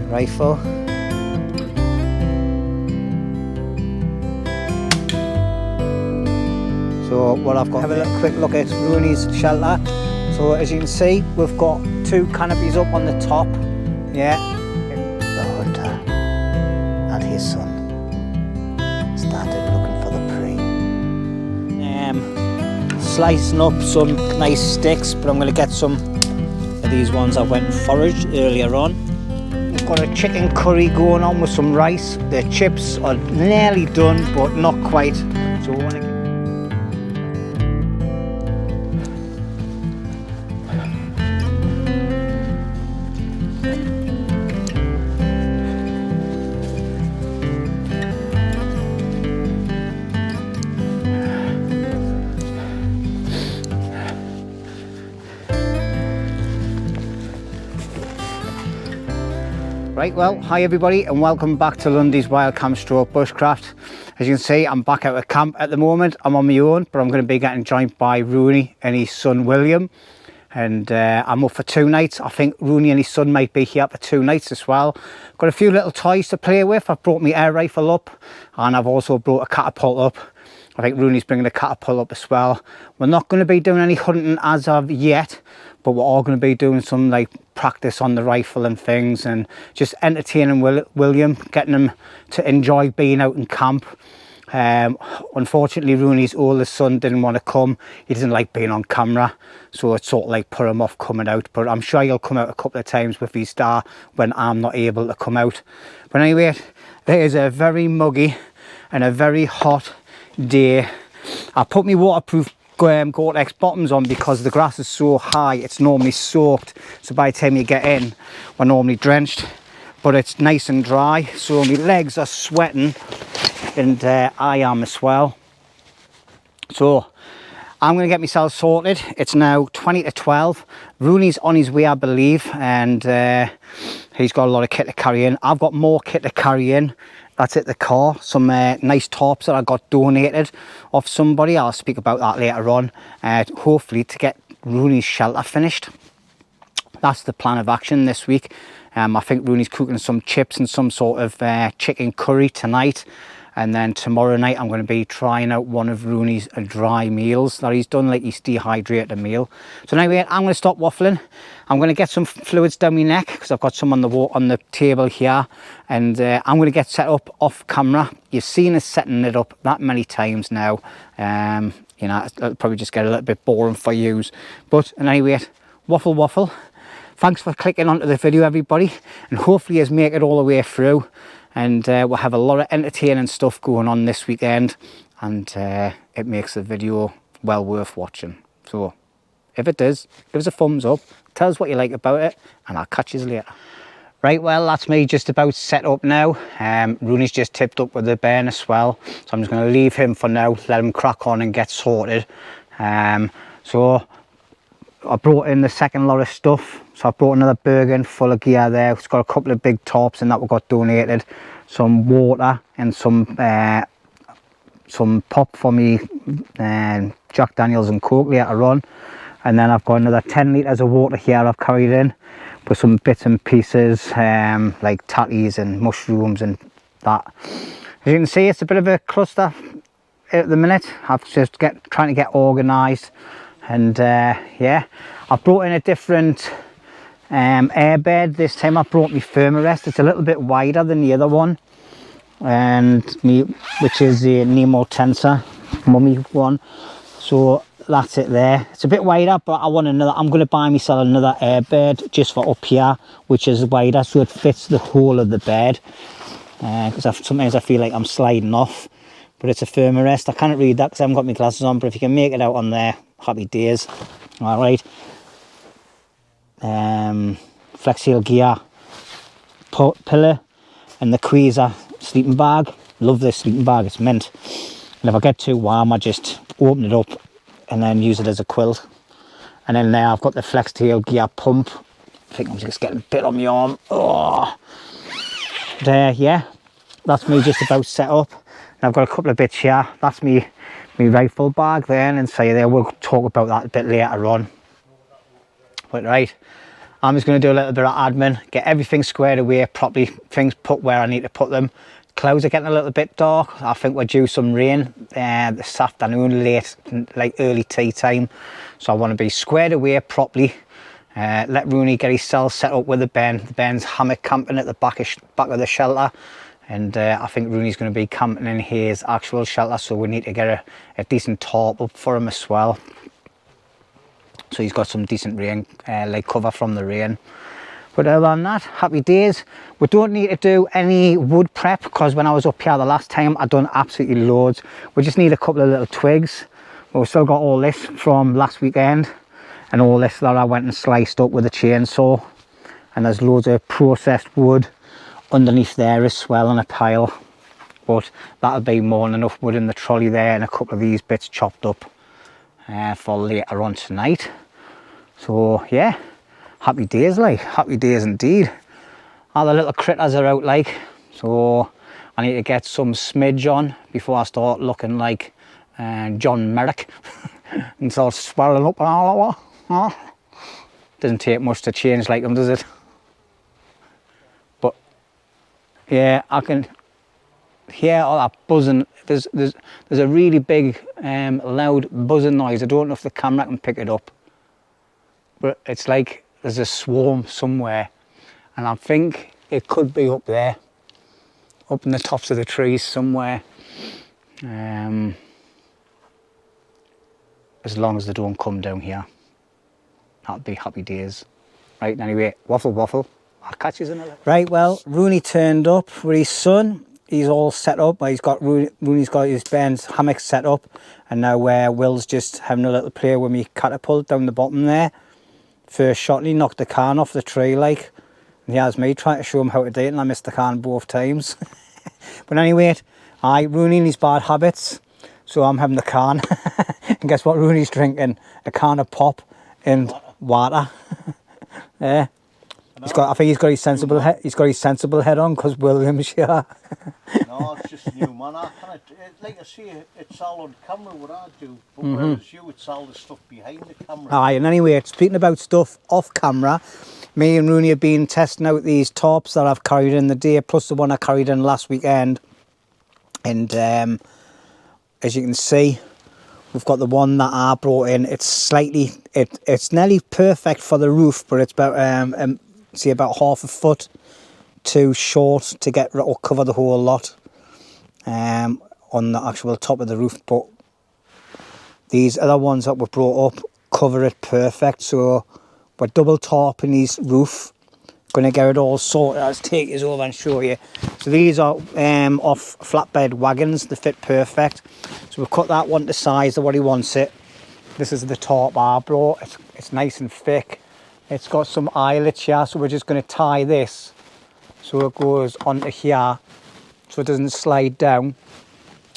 rifle. So what I've got, have a quick look at Roney's shelter. So as you can see, we've got 2 canopies up on the top. Yeah. The hunter and his son started looking for the prey. Slicing up some nice sticks, but I'm going to get some of these ones I went and foraged earlier on. We've got a chicken curry going on with some rice. The chips are nearly done, but not quite. So we want to Right, well, hi everybody and welcome back to LUNDY'S Wild Camp Stroke Bushcraft. As you can see, I'm back out of camp at the moment. I'm on my own, but I'm going to be getting joined by Roney and his son William. And I'm up for 2 nights. I think Roney and his son might be here for 2 nights as well. Got a few little toys to play with. I've brought my air rifle up and I've also brought a catapult up. I think Roney's bringing a catapult up as well. We're not going to be doing any hunting as of yet, but we're all going to be doing some like practice on the rifle and things and just entertaining William, getting him to enjoy being out in camp. Unfortunately, Roney's oldest son didn't want to come. He doesn't like being on camera, so it sort of like put him off coming out, but I'm sure he'll come out a couple of times with his star when I'm not able to come out. But anyway, it is a very muggy and a very hot day. I put my waterproof Gore-Tex bottoms on because the grass is so high, it's normally soaked, so by the time you get in we're normally drenched, but it's nice and dry, so my legs are sweating and I am as well. So I'm going to get myself sorted. It's now 20 to 12. Roney's on his way, I believe, and he's got a lot of kit to carry in. I've got more kit to carry in. That's at the car. Some nice tarps that I got donated off somebody. I'll speak about that later on. Hopefully to get Roney's shelter finished. That's the plan of action this week. I think Roney's cooking some chips and some sort of chicken curry tonight. And then tomorrow night I'm going to be trying out one of Roney's dry meals that he's done, like his dehydrated meal. So anyway, I'm going to stop waffling. I'm going to get some fluids down my neck because I've got some on the table here. And I'm going to get set up off camera. You've seen us setting it up that many times now. You know, it'll probably just get a little bit boring for you. But anyway, waffle. Thanks for clicking onto the video, everybody. And hopefully you make it all the way through. And we'll have a lot of entertaining stuff going on this weekend, and it makes the video well worth watching. So if it does, give us a thumbs up, tell us what you like about it, and I'll catch you later. Right, well, that's me just about set up now. Roney's just tipped up with the burn as well, so I'm just going to leave him for now, let him crack on and get sorted. So I brought in the second lot of stuff. So I brought another Bergen full of gear there. It's got a couple of big tarps and that we got donated. Some water and some pop for me Jack Daniels and Coke later on. And then I've got another 10 litres of water here I've carried in with some bits and pieces like tatties and mushrooms and that. As you can see, it's a bit of a cluster at the minute. I've just trying to get organised. And yeah, I've brought in a different airbed this time. I brought my Thermarest. It's a little bit wider than the other one, and which is the Nemo Tensor mummy one. So that's it there. It's a bit wider, but I want another. I'm going to buy myself another airbed just for up here, which is wider, so it fits the whole of the bed. Because sometimes I feel like I'm sliding off. But it's a Thermarest. I can't read that because I haven't got my glasses on, but if you can make it out on there, happy days. All right. Flex Seal gear pillow and the Quasar sleeping bag. Love this sleeping bag, it's mint. And if I get too warm, I just open it up and then use it as a quilt. And then there I've got the Flex Tail gear pump. I think I'm just getting a bit on my arm. Oh. There, yeah, that's me just about set up. And I've got a couple of bits here. That's me rifle bag there, and say there we'll talk about that a bit later on. But right, I'm just going to do a little bit of admin, get everything squared away properly, things put where I need to put them. Clouds are getting a little bit dark. I think we're due some rain this afternoon, late, like early tea time. So I want to be squared away properly. Let Roney get his cell set up with the Ben. The Ben's hammock camping at the back of the shelter. And I think Roney's going to be camping in his actual shelter. So we need to get a decent tarp up for him as well. So he's got some decent rain, like cover from the rain. But other than that, happy days. We don't need to do any wood prep because when I was up here the last time, I'd done absolutely loads. We just need a couple of little twigs. But we've still got all this from last weekend and all this that I went and sliced up with a chainsaw. And there's loads of processed wood underneath there as well on a pile. But that'll be more than enough wood in the trolley there and a couple of these bits chopped up for later on tonight. So yeah. Happy days, like, happy days indeed. All the little critters are out, like, so I need to get some smidge on before I start looking like John Merrick and start swelling up and all over. Doesn't take much to change like them, does it? But yeah, I can hear all that buzzing. There's a really big loud buzzing noise. I don't know if the camera can pick it up, but it's like there's a swarm somewhere, and I think it could be up there, up in the tops of the trees somewhere. As long as they don't come down here, that'll be happy days. Right, anyway, waffle, I'll catch you in a little. Right, well, Roney turned up with his son. He's all set up. Roney's got his Ben's hammock set up, and now Will's just having a little play with me catapult down the bottom there. First shot, and he knocked the can off the tree, like, and he has me trying to show him how to do it, and I missed the can both times. But anyway, Roney and his bad habits, so I'm having the can. And guess what Roney's drinking? A can of pop and water. Yeah. I think he's got his sensible head. He's got his sensible head on because William's here. No, it's just new, man. Like I say, it's all on camera what I do, but whereas you, it's all the stuff behind the camera. Aye, and anyway, speaking about stuff off camera, me and Roney have been testing out these tarps that I've carried in the day, plus the one I carried in last weekend. And as you can see, we've got the one that I brought in. It's slightly, it's nearly perfect for the roof, but it's about see about half a foot too short to get or cover the whole lot on the actual top of the roof. But these other ones that were brought up cover it perfect, so we're double tarping his roof. Gonna get it all sorted. I'll take this over and show you. So these are off flatbed wagons. They fit perfect, so we've cut that one to size of what he wants it. This is the tarp I brought. It's nice and thick. It's got some eyelets here, so we're just going to tie this so it goes onto here so it doesn't slide down,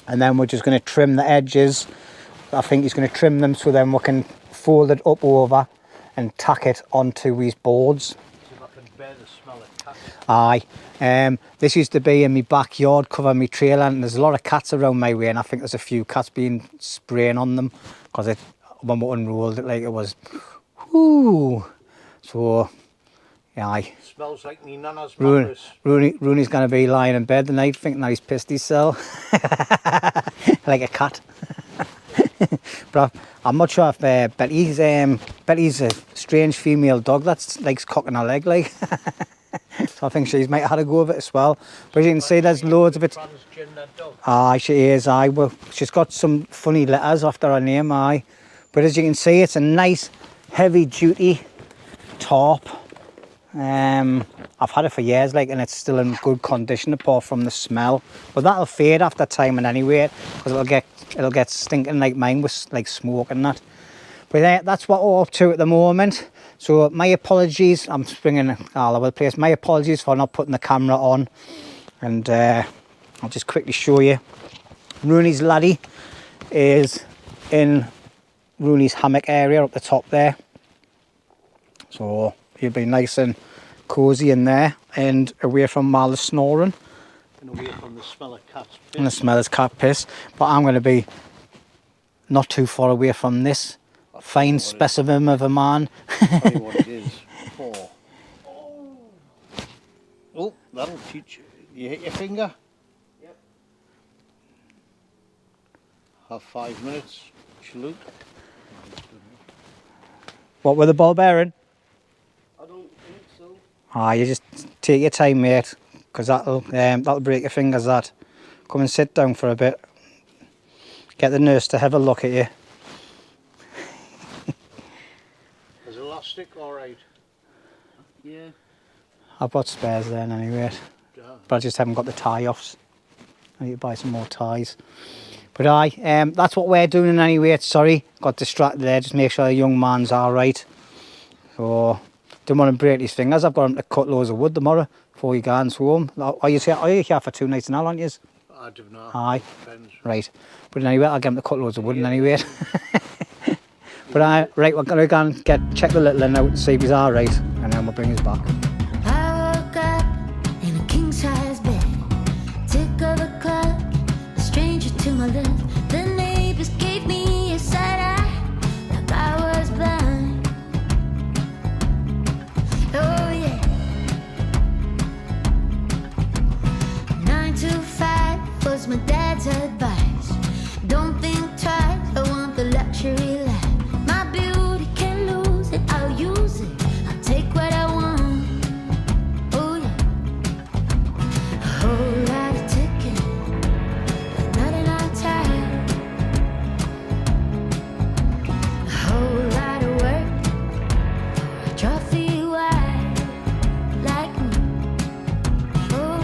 and then we're just going to trim the edges. I think he's going to trim them so then we can fold it up over and tack it onto his boards. So I can bear the smell of cats. Aye, this used to be in my backyard covering my trailer, and there's a lot of cats around my way, and I think there's a few cats being spraying on them because when we unrolled it, like, it was whoo. So, yeah, aye. Smells like me nana's mattress. Roney's going to be lying in bed tonight thinking that he's pissed himself. Like a cat. But I'm not sure if Betty's a strange female dog that likes cocking her leg, like. So I think she's might have had a go of it as well. But as you can see, there's loads of it. Aye, she is, aye. Well, she's got some funny letters after her name, aye. But as you can see, it's a nice, heavy-duty tarp. I've had it for years, like, and it's still in good condition apart from the smell. But that'll fade after timing anyway, because it'll get stinking like mine with like smoke and that. But yeah, that's what we're up to at the moment. So my apologies, I'm springing all over the place. My apologies for not putting the camera on. And I'll just quickly show you. Roney's laddie is in Roney's hammock area up the top there. So he'll be nice and cosy in there and away from all the snoring. And away from the smell of cat's piss. And the smell of cat piss. But I'm going to be not too far away from this fine specimen of a man. I'll tell you what it is for. Oh, that'll teach you. You hit your finger? Yep. Have 5 minutes. Salute. What with the ball bearing? I don't think so. Ah, you just take your time, mate, because that'll break your fingers. That. Come and sit down for a bit. Get the nurse to have a look at you. Is elastic all right? Yeah. I've got spares then anyway, Yeah. but I just haven't got the tie-offs. I need to buy some more ties. But that's what we're doing anyway. Sorry, got distracted there. Just make sure the young man's all right. So, didn't want to break his fingers. I've got him to cut loads of wood tomorrow before he goes home. Are you here for 2 nights now, aren't you? I do not. Aye. Depends. Right. But anyway, I'll get him to cut loads of wood anyway. But right, we're going to go and check the little one out and see if he's all right, and then we'll bring his back. I woke up in a king-size bed. Tick of the clock, a stranger to my left. The neighbors gave me a side eye, like I was blind. Oh yeah. 9 to 5 was my dad's advice. Don't think twice, I want the luxury life. My beauty can lose it, I'll use it. I'll take what I want. Oh yeah. A whole lot of ticking, but not enough time. A whole lot of work for a trophy wife like me. Oh.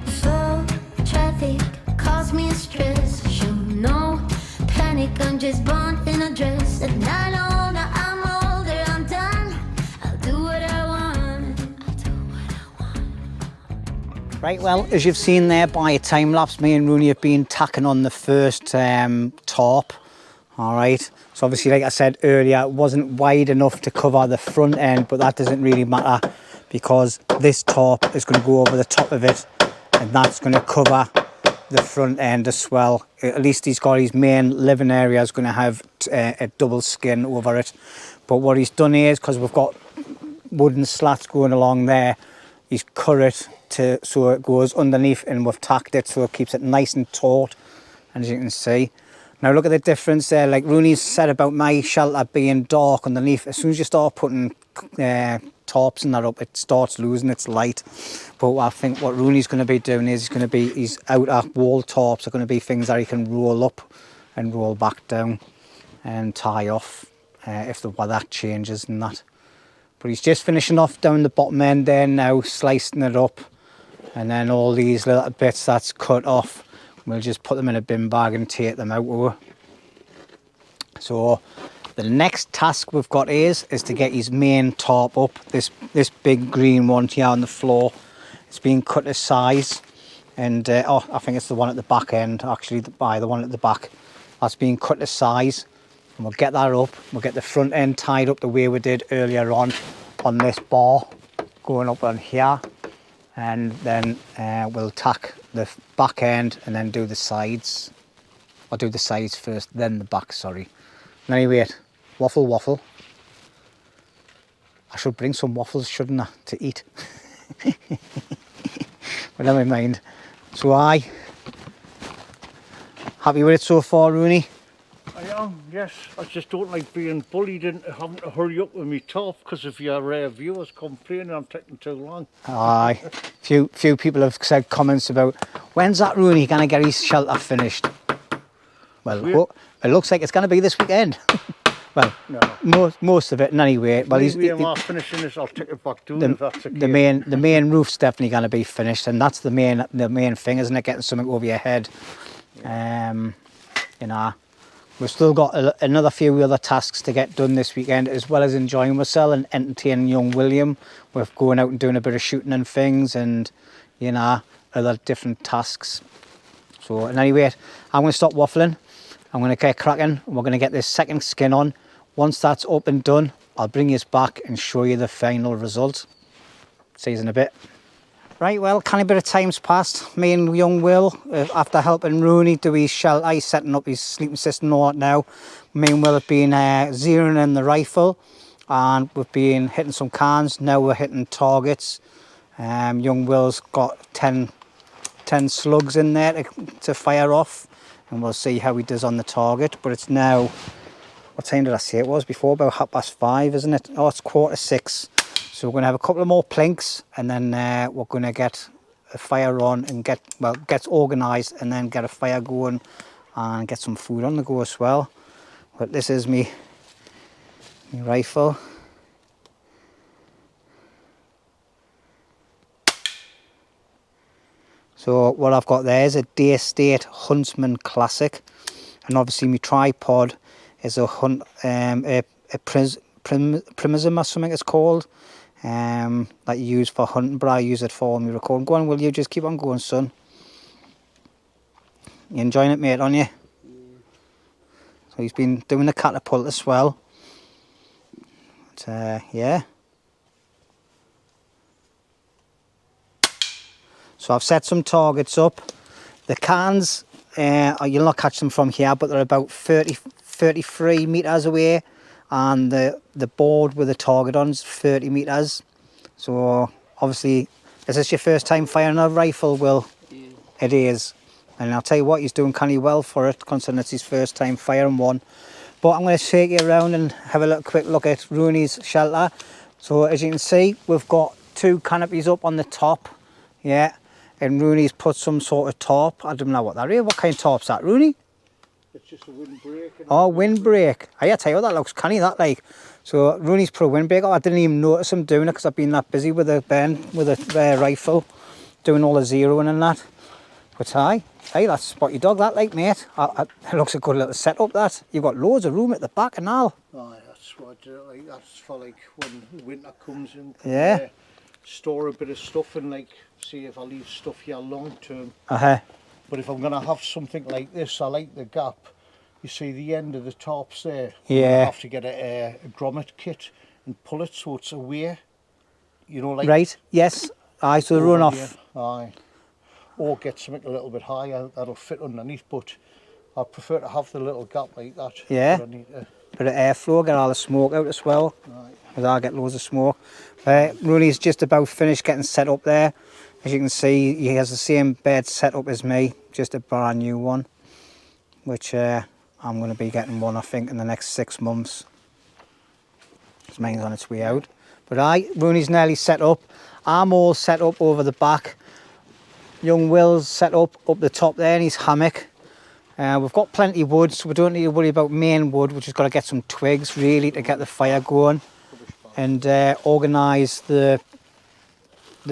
Slow traffic caused me a stress. Show no panic, I'm just born in a dress. And I know now I'm older, I'm done. I'll do what I want. I'll do what I want. Right, well, as you've seen there by a time lapse, me and Rooney have been tacking on the first tarp. All right, so obviously, like I said earlier, it wasn't wide enough to cover the front end, but that doesn't really matter because this tarp is going to go over the top of it, and that's going to cover the front end as well. At least he's got his main living area is going to have a double skin over it. But what he's done here is, because we've got wooden slats going along there, he's cut it so it goes underneath, and we've tacked it so it keeps it nice and taut, as you can see. Now look at the difference there. Like Rooney's said about my shelter being dark underneath, as soon as you start putting tarps and that up, it starts losing its light. But I think what Rooney's going to be doing is his outer wall tarps are going to be things that he can roll up and roll back down and tie off if the weather changes and that. But he's just finishing off down the bottom end there now, slicing it up, and then all these little bits that's cut off, we'll just put them in a bin bag and take them out. So the next task we've got is to get his main tarp up. This big green one here on the floor, it's been cut to size, and I think it's the one at the back end, actually, the one at the back. That's been cut to size, and we'll get that up. We'll get the front end tied up the way we did earlier on this bar, going up on here, and then we'll tack the back end and then do the sides. I'll do the sides first, then the back, sorry. Anyway, waffle. I should bring some waffles, shouldn't I, to eat? But never mind. So happy with it so far, Rooney? I am, yes. I just don't like being bullied into having to hurry up with me top because of your rare viewers complaining I'm taking too long. Aye. Few people have said comments about, when's that Rooney going to get his shelter finished? Well, it looks like it's going to be this weekend. Well, no. most of it, in any way. Well, he's finishing this, I'll take it back to him if that's okay. The main roof's definitely going to be finished, and that's the main thing, isn't it? Getting something over your head. Yeah. You know, we've still got another few other tasks to get done this weekend, as well as enjoying ourselves and entertaining young William. We're going out and doing a bit of shooting and things, and you know, other different tasks. So, and anyway, I'm going to stop waffling. I'm going to get cracking. We're going to get this second skin on. Once that's up and done, I'll bring you back and show you the final result. See you in a bit. Right, well, kind of bit of time's passed. Me and young Will, after helping Rooney do his shelter, he's setting up his sleeping system and all that now. Me and Will have been zeroing in the rifle, and we've been hitting some cans. Now we're hitting targets. Young Will's got 10 slugs in there to fire off, and we'll see how he does on the target. But it's now, what time did I say it was before? About 5:30, isn't it? Oh, it's 5:45. So we're going to have a couple of more plinks, and then we're going to get a fire on and get organised, and then get a fire going and get some food on the go as well. But this is me rifle. So what I've got there is a Day State Huntsman Classic, and obviously my tripod is a Prism or something it's called, that you use for hunting, but I use it for me recording. Go on, will you just keep on going, son? You enjoying it, mate, aren't you? So he's been doing the catapult as well. But, yeah. So I've set some targets up. The cans, you'll not catch them from here, but they're about 33 metres away. And the board with the target on is 30 metres. So obviously, is this your first time firing a rifle, Will? Yeah. It is. And I'll tell you what, he's doing kind of well for it, considering it's his first time firing one. But I'm going to take you around and have a quick look at Roney's shelter. So as you can see, we've got 2 canopies up on the top. Yeah. And Roney's put some sort of tarp. I don't know what that is. What kind of tarp's that, Roney? It's just a windbreak. Oh, windbreak. I tell you what, that looks canny, that like. So Roney's put a windbreak. I didn't even notice him doing it because I've been that busy with a rifle, doing all the zeroing and that. But hey, that's spotty dog, that like, mate. It looks a good little setup, that. You've got loads of room at the back and all. Aye, that's what I do, like, that's for like when winter comes in. Yeah. Store a bit of stuff and like see if I leave stuff here long term. But if I'm gonna have something like this, I like the gap. You see the end of the tarps there. Yeah. I have to get a grommet kit and pull it so it's away. You know, like. Right. Yes. Aye. So the run off. Here. Aye. Or get something a little bit higher that'll fit underneath. But I prefer to have the little gap like that. Yeah. I need to... Bit of airflow, get all the smoke out as well. Right. Because I'll get loads of smoke. Roney's just about finished getting set up there. As you can see, he has the same bed set up as me, just a brand new one, which I'm going to be getting one, I think, in the next 6 months. Because mine's on its way out. But Roney's nearly set up. I'm all set up over the back. Young Will's set up the top there in his hammock. We've got plenty of wood, so we don't need to worry about main wood. We've just got to get some twigs really to get the fire going, and organise the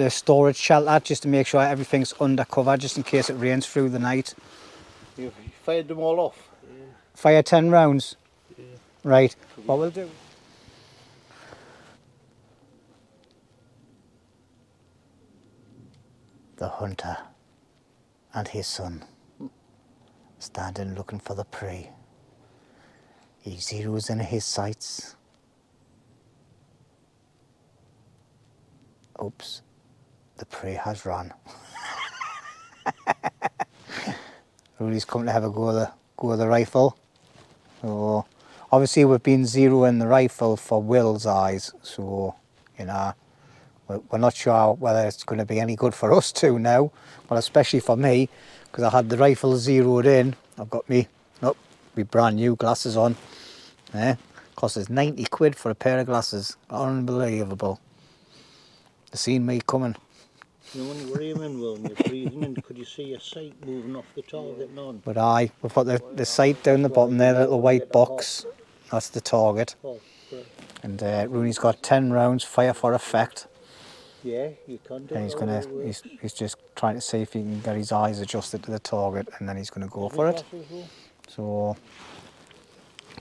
storage shelter just to make sure everything's under cover, just in case it rains through the night. You've fired them all off? Yeah. Fire 10 rounds? Yeah. Right, what we'll do. The hunter and his son standing looking for the prey. He zeroes in his sights. Oops, the prey has run. Roney's come to have a go of the rifle. So obviously we've been zeroing the rifle for Will's eyes, so you know we're not sure whether it's going to be any good for us two now. Well, especially for me, because I had the rifle zeroed in. I've got me brand new glasses on. Cost us 90 quid for a pair of glasses. Unbelievable. They seen me coming. You know, when you were aiming, Will, and you're breathing in, could you see your sight moving off the target? None. But we've got the sight down the bottom there, the little white box. That's the target. Oh, great. And Roney's got 10 rounds, fire for effect. Yeah, you can do And it. he's just trying to see if he can get his eyes adjusted to the target, and then he's going to go for it. So,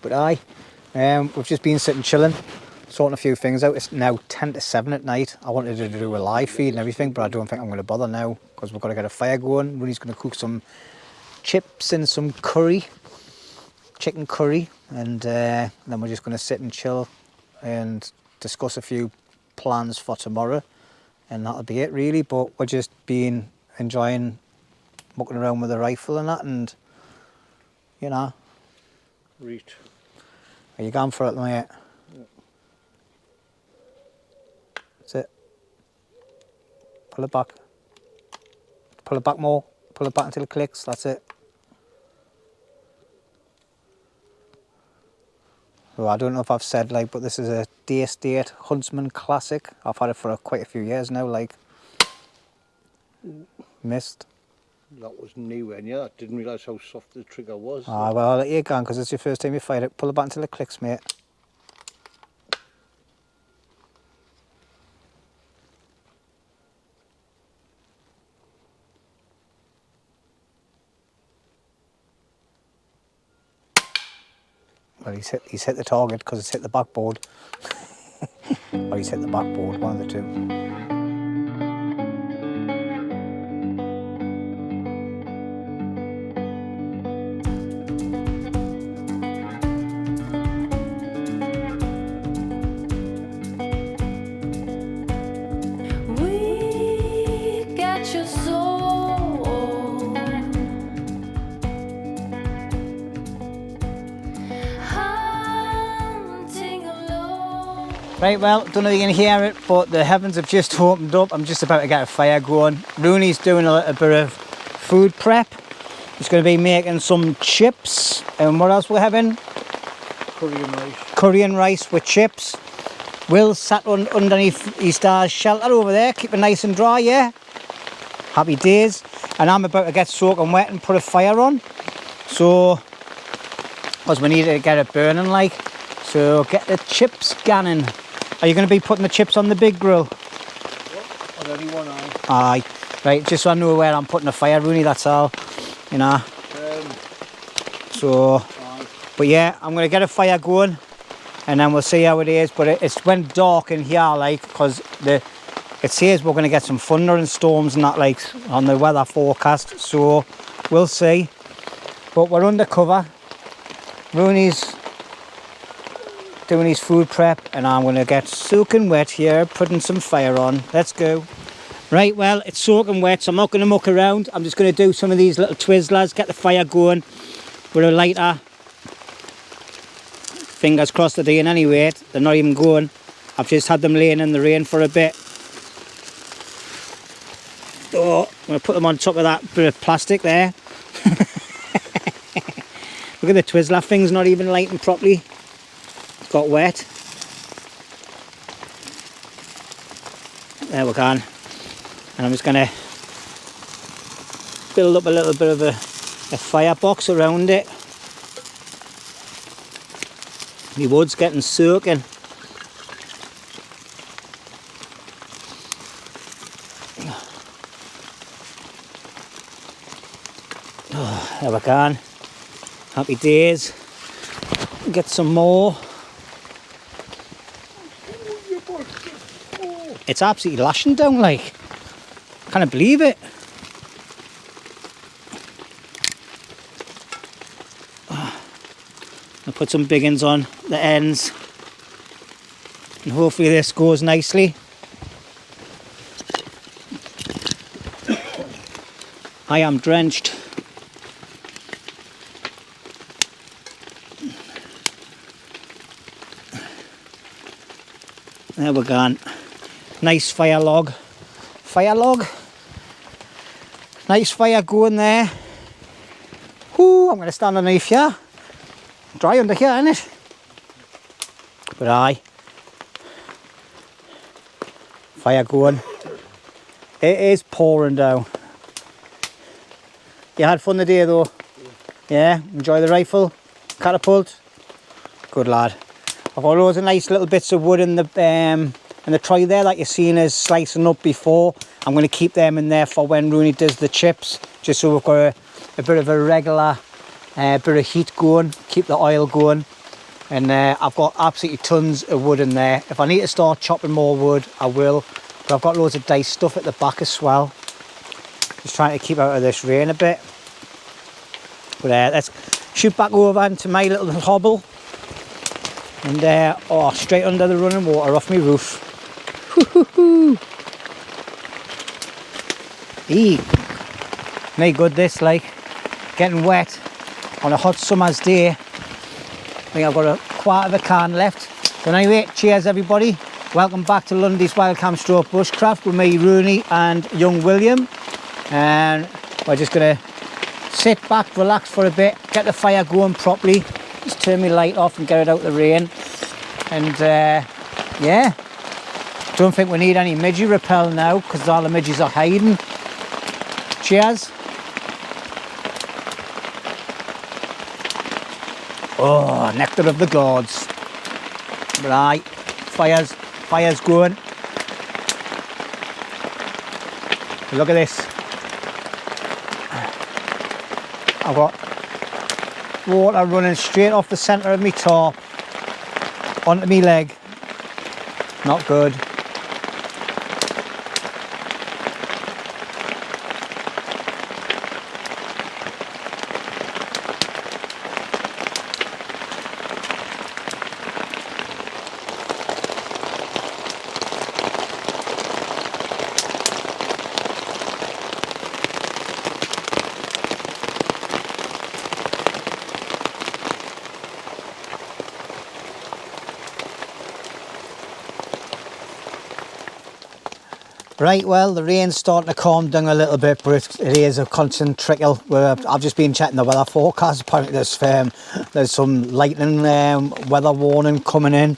but we've just been sitting chilling, sorting a few things out. It's now 10 to 7 at night. I wanted to do a live feed and everything, but I don't think I'm going to bother now because we've got to get a fire going. Roney's going to cook some chips and some curry, chicken curry, and then we're just going to sit and chill and discuss a few plans for tomorrow, and that'll be it really. But we're just been enjoying mucking around with the rifle and that, and you know. Right. Are you going for it, mate? Yeah. That's it. Pull it back. Pull it back more. Pull it back until it clicks. That's it. Well, I don't know if I've said like, but this is a Day State Huntsman Classic. I've had it for quite a few years now, like. Missed. That was new and yeah, I didn't realise how soft the trigger was. Ah, well, I'll let you go because it's your first time you fired it. Pull it back until it clicks, mate. Well, he's hit the target because it's hit the backboard. Or he's hit the backboard, one of the two. We got your soul. Hunting alone. Right, well, don't know if you can hear it, but the heavens have just opened up. I'm just about to get a fire going. Roney's doing a little bit of food prep. He's going to be making some chips. And what else we're having? Curry and rice. Curry and rice with chips. Will's sat underneath his shelter over there, keep it nice and dry, yeah? Happy days. And I'm about to get soaking wet and put a fire on. So, because we need to get it burning like. So get the chips ganning. Are you going to be putting the chips on the big grill? On anyone eye. Aye. Right, just so I know where I'm putting the fire, Rooney, that's all. You know. So, Aye. but yeah, I'm going to get a fire going. And then we'll see how it is. But it's went dark in here, like, because it says we're going to get some thunder and storms and that, like, on the weather forecast. So we'll see. But we're undercover. Rooney's doing his food prep, and I'm going to get soaking wet here, putting some fire on. Let's go. Right, well, it's soaking wet, so I'm not going to muck around. I'm just going to do some of these little twizzlers, get the fire going with a lighter. Fingers crossed they're doing anyway. They're not even going. I've just had them laying in the rain for a bit. Oh, I'm going to put them on top of that bit of plastic there. Look at the Twizzler thing's not even lighting properly. It's got wet. There we go. And I'm just going to build up a little bit of a firebox around it. My wood's getting soaking. Oh, there we go. Happy days. Get some more. It's absolutely lashing down, like. Can't believe it. I'll put some big ones on the ends. And hopefully this goes nicely. I am drenched. There we go. Nice fire log. Fire log. Nice fire going there. Whoo, I'm going to stand underneath here. Dry under here, isn't it? But aye. Fire going. It is pouring down. You had fun today though? Yeah. Enjoy the rifle? Catapult? Good lad. I've got loads of nice little bits of wood in the tray there that you've seen us slicing up before. I'm going to keep them in there for when Roney does the chips, just so we've got a bit of a regular bit of heat going, keep the oil going. And I've got absolutely tons of wood in there. If I need to start chopping more wood, I will. But I've got loads of dice stuff at the back as well. Just trying to keep out of this rain a bit. But let's shoot back over into my little hobble. And oh, straight under the running water off my roof. Eee. Very good this, like, getting wet on a hot summer's day. I think I've got a quarter of a can left. So anyway, cheers everybody. Welcome back to Lundy's Wild Camp Stroke Bushcraft with me, Roney, and young William. And we're just going to sit back, relax for a bit, get the fire going properly. Just turn my light off and get it out of the rain. And yeah, don't think we need any midgie repel now because all the midges are hiding. Cheers. Oh, nectar of the gods. Right, fire's going. Look at this. I've got water running straight off the centre of my tarp onto my leg. Not good. Right, well, the rain's starting to calm down a little bit, but it is a constant trickle. I've just been checking the weather forecast. Apparently there's some lightning weather warning coming in,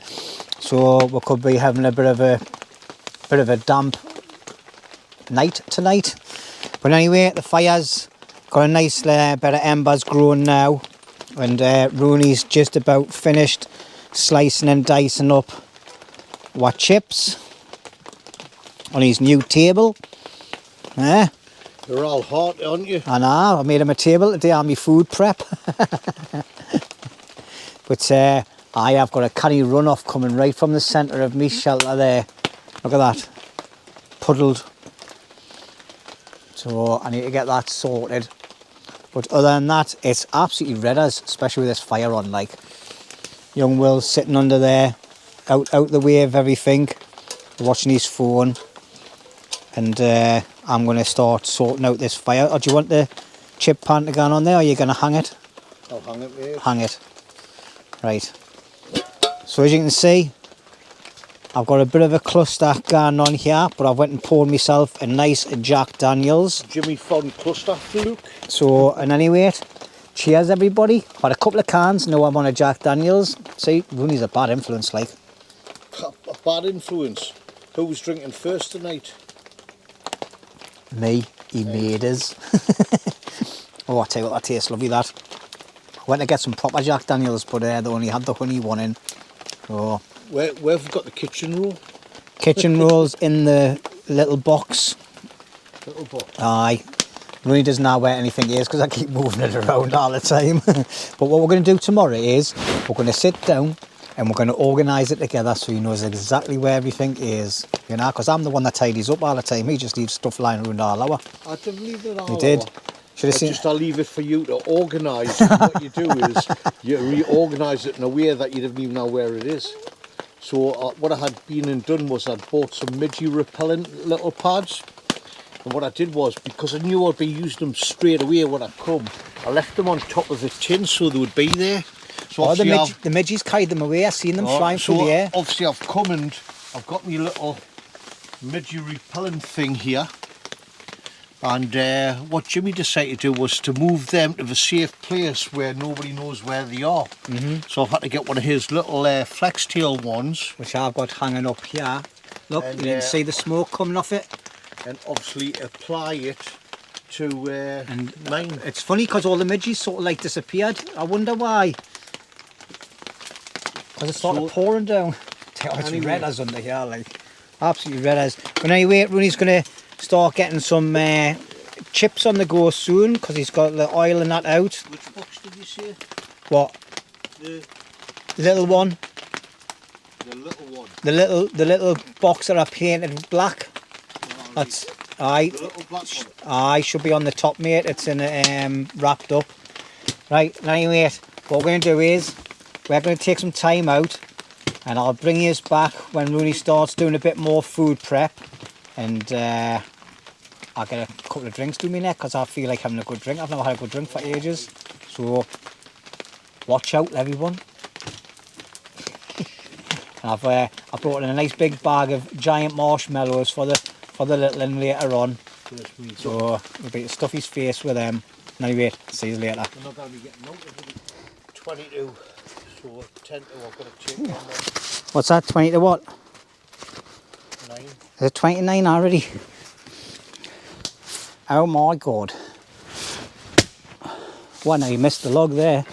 so we could be having a bit of a damp night tonight. But anyway, the fire's got a nice bit of embers growing now, and Roney's just about finished slicing and dicing up what chips on his new table. They're all hot, aren't you? I know, I made him a table today on my food prep. But I have got a canny runoff coming right from the centre of me shelter there. Look at that, puddled. So I need to get that sorted. But other than that, it's absolutely red as, especially with this fire on. Like, young Will's sitting under there, out the way of everything, watching his phone. And I'm going to start sorting out this fire. Or do you want the chip pan to go on there, or are you going to hang it? I'll hang it, mate. Hang it. Right. So as you can see, I've got a bit of a cluster going on here, but I went and poured myself a nice Jack Daniels. Jimmy found cluster for Luke. So, and anyway, cheers everybody. Had a couple of cans, now I'm on a Jack Daniels. See, Rooney's a bad influence, like. A bad influence? Who was drinking first tonight? Me, he made us. Oh, I tell you what, that tastes lovely, that. I went to get some proper Jack Daniels, but they only had the honey one in. So, Where have we got the kitchen roll? kitchen rolls in the little box. Little box. Aye. Rooney doesn't know where anything is because I keep moving it around all the time. But what we're going to do tomorrow is we're going to sit down and we're going to organise it together so he knows exactly where everything is. You know, because I'm the one that tidies up all the time. He just leaves stuff lying around all hour. I didn't leave it all. He did. Should have seen. I'll leave it for you to organise. What you do is you reorganise it in a way that you don't even know where it is. So what I had been and done was I'd bought some midgie repellent little pads. And what I did was, because I knew I'd be using them straight away when I come, I left them on top of the tin so they would be there. So Oh, the midgies carried them away. I've seen them flying through the air. Obviously I've come and I've got my little midgie repellent thing here. And what Jimmy decided to do was to move them to a safe place where nobody knows where they are. So I've had to get one of his little flex tail ones. Which I've got hanging up here. Look, And, you can see the smoke coming off it. And obviously apply it to mine. It's funny because all the midges sort of like disappeared. I wonder why. Because it started pouring down. It's red as under here, like. Absolutely red as. But anyway, Rooney's going to start getting some chips on the go soon because he's got the oil and that out. Which box did you say? What? The Little one. little one. The little box that I painted black. That's aye. The little black one. Aye, should be on the top, mate. It's in wrapped up. Right, anyway, what we're going to do is we're going to take some time out and I'll bring you back when Rooney starts doing a bit more food prep, and I'll get a couple of drinks to me neck because I feel like having a good drink. I've never had a good drink for ages, so watch out everyone. And I brought in a nice big bag of giant marshmallows for the little one later on. So we'll be to stuff his face with them. Anyway, see you later. We're not going to be getting out of it. 22, so 10 to I've got to check on that. What's that? 20 to what? 9. Is it 29 already? Oh my god. Well, now you missed the log there.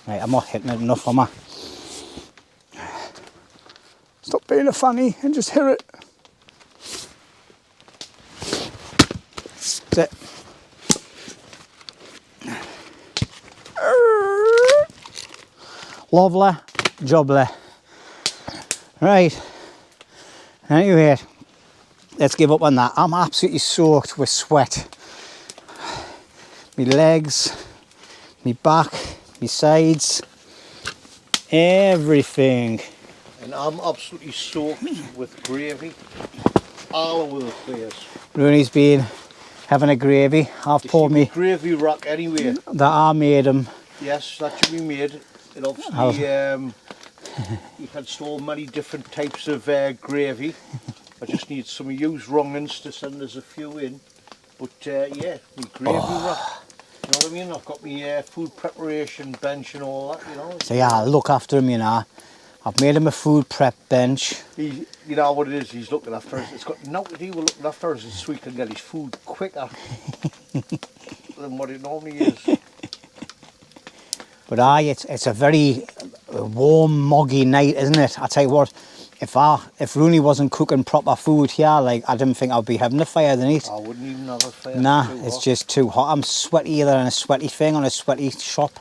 Right, I'm not hitting it enough, am I? Stop being a fanny and just hit it. That's it. Lovely, jubbly. Right. Anyway, let's give up on that. I'm absolutely soaked with sweat. My legs, my back, my sides, everything. And I'm absolutely soaked with gravy all over the place. Roney's been having a gravy. I've poured me Gravy rack anyway. that I made him. Yes, that should be made. It obviously, you can store many different types of gravy. I just need some of you's wrong'uns to send us a few in. But yeah, my gravy rack. You know what I mean? I've got my food preparation bench and all that, you know. So yeah, I'll look after him, you know. I've made him a food prep bench. You know what it is, he's looking after us. It's got nothing to do with looking after us, it's so he can get his food quicker than what it normally is. But it's a very warm, moggy night, isn't it? I tell you what, if Rooney wasn't cooking proper food here, like I didn't think I'd be having a fire the night. I wouldn't even have a fire. Nah, it's just too hot. I'm sweatier than a sweaty thing on a sweaty shop.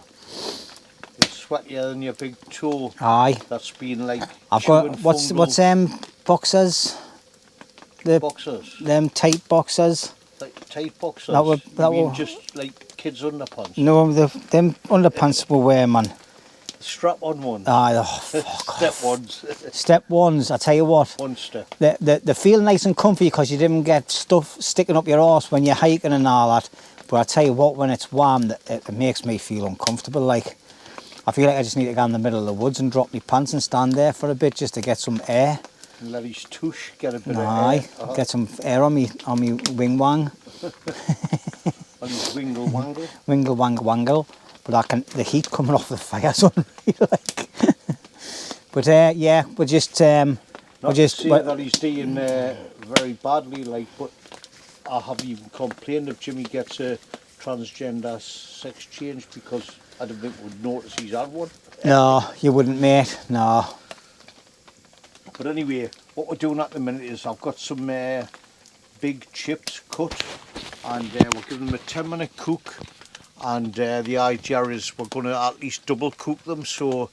You're sweatier than your big toe. Aye. That's been like. I've got what's boxers? The boxers. Them tight boxers. Like tight boxers. That you mean were just like kids underpants. no, them underpants will wear, man. Strap-on ones. Aye, oh, fuck Step off. ones. Step ones. I tell you what. One step. They feel nice and comfy because you didn't get stuff sticking up your arse when you're hiking and all that. But I tell you what, when it's warm, it makes me feel uncomfortable. Like I feel like I just need to go in the middle of the woods and drop my pants and stand there for a bit just to get some air. And let his tush get a bit Aye, of air. get some air on me wing wang. On his wingle wangle. Wingle wangle wangle. But the heat coming off the fire's unreal. Like. But yeah, we're just Not to say that he's doing very badly, like, but I haven't even complained if Jimmy gets a transgender sex change because I don't think we'd notice he's had one. no, you wouldn't, mate. No. But anyway, what we're doing at the minute is I've got some big chips cut and we're giving them a 10-minute cook, and the idea is we're going to at least double cook them, so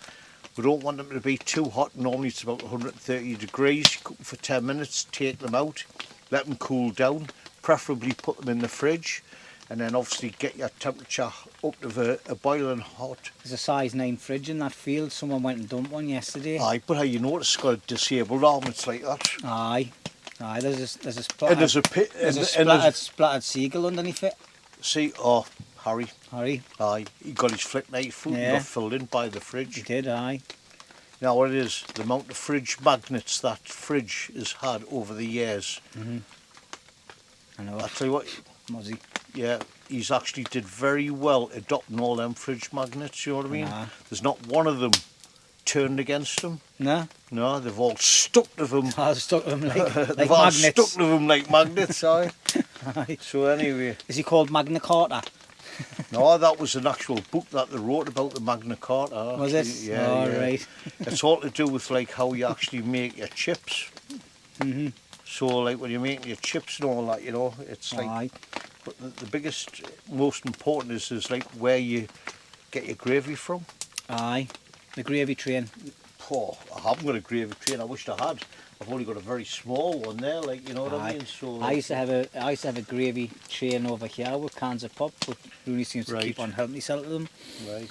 we don't want them to be too hot. Normally it's about 130 degrees. You cook them for 10 minutes, take them out, let them cool down, preferably put them in the fridge, and then obviously get your temperature up to a boiling hot. There's a size 9 fridge in that field. Someone went and dumped one yesterday. Aye, but how you notice it's got a disabled arm, it's like that. Aye. There's a splattered, And there's a pit, splattered seagull underneath it. See, oh, Harry. Harry. Aye, he got his flick knife food and got filled in by the fridge. He did, aye. Now what it is, the amount of fridge magnets that fridge has had over the years. I know. I tell you what, Muzzy. yeah, he's actually did very well adopting all them fridge magnets, you know what I mean? There's not one of them turned against him. No? No, they've all stuck to them. I was stuck to them like They've all magnets. stuck to them like magnets, aye. Aye. So anyway. Is he called Magna Carta? No, that was an actual book that they wrote about the Magna Carta. Was it? Yeah, oh, yeah. right. It's all to do with like how you actually make your chips. So like when you're making your chips and all that, you know, it's like. Aye. But the biggest, most important is like where you get your gravy from. Aye. The gravy train. Oh, I haven't got a gravy train. I wished I had. I've only got a very small one there, like, you know what I mean. So I used to have a gravy train over here with cans of pop, but Rooney seems to keep on helping himself to them. Right.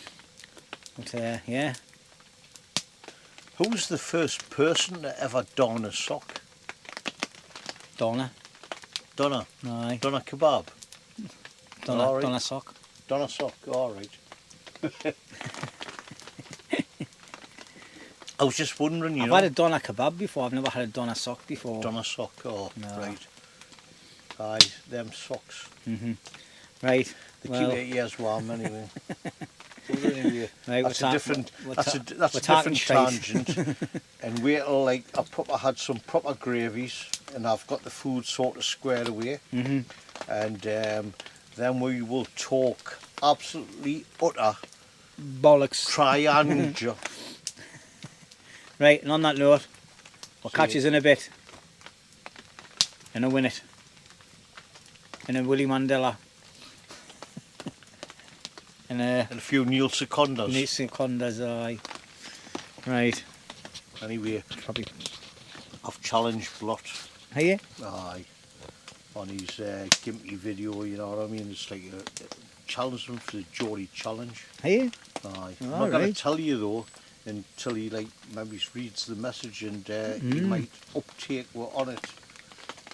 But yeah. Who was the first person to ever don a sock? Donna. Donna. Aye. Donna kebab. Donna. All right. Donna sock. Donna sock. All right. I was just wondering, you I've know. had a doner kebab before, I've never had a doner sock before. Doner sock, oh, No. right. Aye, them socks. Right, They well, keep your ears warm anyway. But anyway, right, that's a different, that's a we're different talking shite. tangent. And wait till like I had some proper gravies, and I've got the food sort of squared away. And then we will talk absolutely utter Bollocks. triangle. Right, and on that note, we'll See catch you. us in a bit. In a winnet. In a Willy Mandela. In a And a few Neil Secondas. Nissan Condas, aye. Right, Anyway, probably. I've challenged Blot. Are you? Aye. On his Gimpy video, you know what I mean? It's like challenge him for the Geordie challenge. Are you? Aye. I'm All not going right. to tell you though until he like maybe reads the message and he might uptake on it.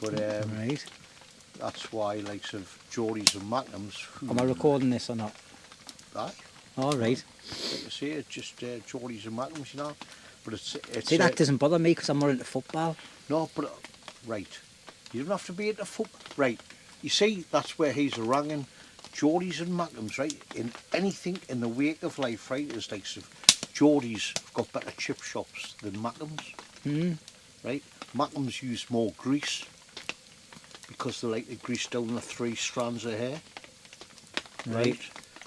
But Right. that's why likes of Geordies and Magnums. Am I recording this or not? Aye. All right. Like I say, it's just Geordies and Magnums, you know. But it's See, that doesn't bother me because I'm more into football. no, but right. You don't have to be into football. Right. You see, that's where he's ranging. Geordies and Magnums, right? In anything in the wake of life, right? Is like so Geordies got better chip shops than Magnums. Right? Magnums use more grease because they like to grease down the 3 strands of hair. Right?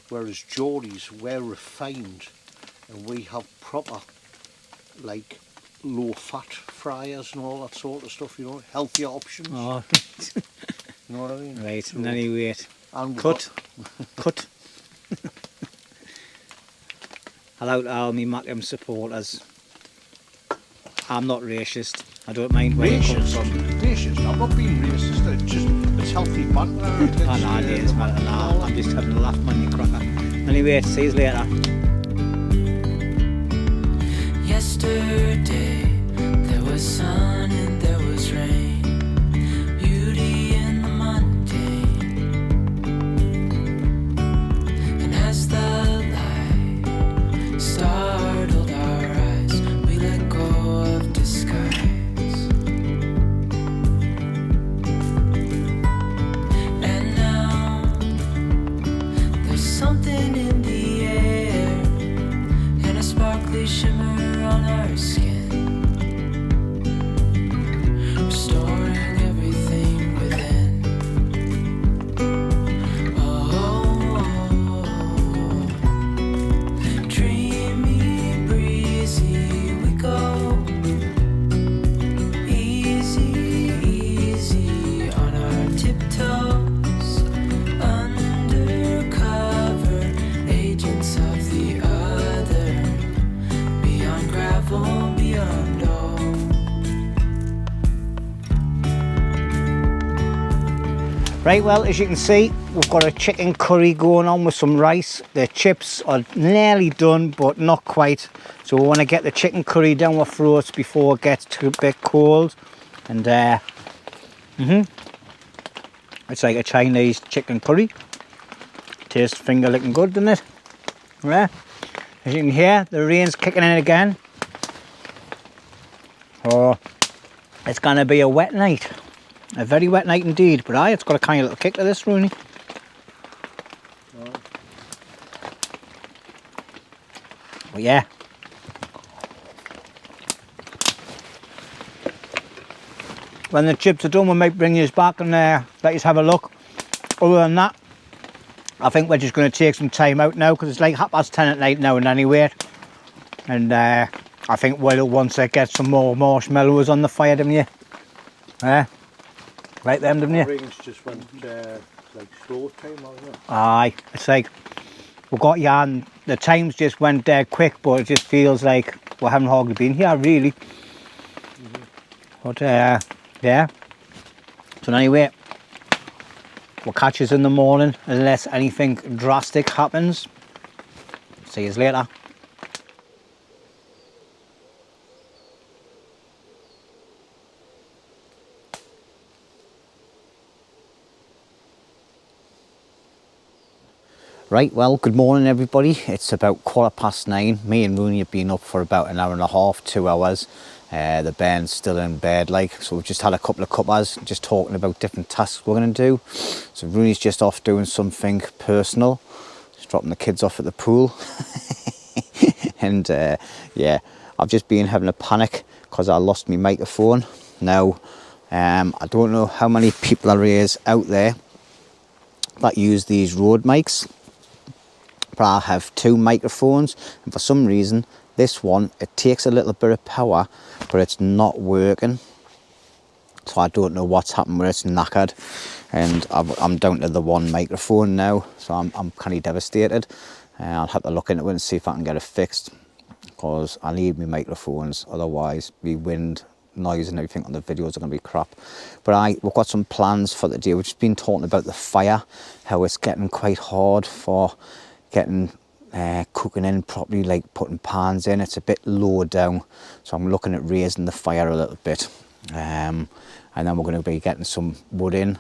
Whereas Geordies, we're refined and we have proper like low fat fryers and all that sort of stuff, you know, healthier options. Oh, You know what I mean? right. So- And anyway, and we've cut. Cut. Hello to all me Mackham supporters. I'm not racist. I don't mind where you come from. Racist. I'm not being racist. It's healthy banter. Oh, no, it is, man. No, I'm just having a laugh, man, you cracker. Anyway, see you later. Yesterday there was sun and there was rain, beauty in the mundane. And as the light startled our eyes, we let go of disguise. And now there's something in the air and a sparkly shimmer on our skin, restoring everything within. Oh, dreamy, breezy, we go. Easy, easy on our tiptoes, undercover agents of the other. Beyond gravel, beyond all. Right, well, as you can see, we've got a chicken curry going on with some rice. The chips are nearly done, but not quite. So we want to get the chicken curry down our throats before it gets too bit cold. And it's like a Chinese chicken curry. Tastes finger licking good, doesn't it? Yeah. As you can hear, the rain's kicking in again. Oh, it's going to be a wet night. A very wet night indeed. But aye, it's got a kind of little kick to this, Rooney. But yeah. When the chips are done, we might bring you back and let you have a look. Other than that, I think we're just going to take some time out now because it's like 10:30 at night now and anyway. And I think we'll once I get some more marshmallows on the fire, didn't you? Right them, didn't you? Rains just went like slow time, wasn't it? Aye, it's like we've got yarn. The times just went dead quick, but it just feels like we haven't hardly been here really. But yeah. So anyway, we'll catch us in the morning unless anything drastic happens. See you later. Right, well, good morning everybody. It's about 9:15. Me and Rooney have been up for about an hour and a half, 2 hours. The band's still in bed, like, so we've just had a couple of cuppas, just talking about different tasks we're going to do. So Rooney's just off doing something personal, just dropping the kids off at the pool. And yeah, I've just been having a panic because I lost my microphone. Now, I don't know how many people there is out there that use these Rode mics, but I have 2 microphones, and for some reason this one, it takes a little bit of power, but it's not working. So I don't know what's happened where it's knackered, and I'm down to the 1 microphone now, so I'm kind of devastated. I'll have to look into it and see if I can get it fixed, because I need my microphones, otherwise the wind, noise and everything on the videos are going to be crap. But we've got some plans for the day. We've just been talking about the fire, how it's getting quite hard for getting cooking in properly, like putting pans in. It's a bit low down, so I'm looking at raising the fire a little bit, and then we're going to be getting some wood in.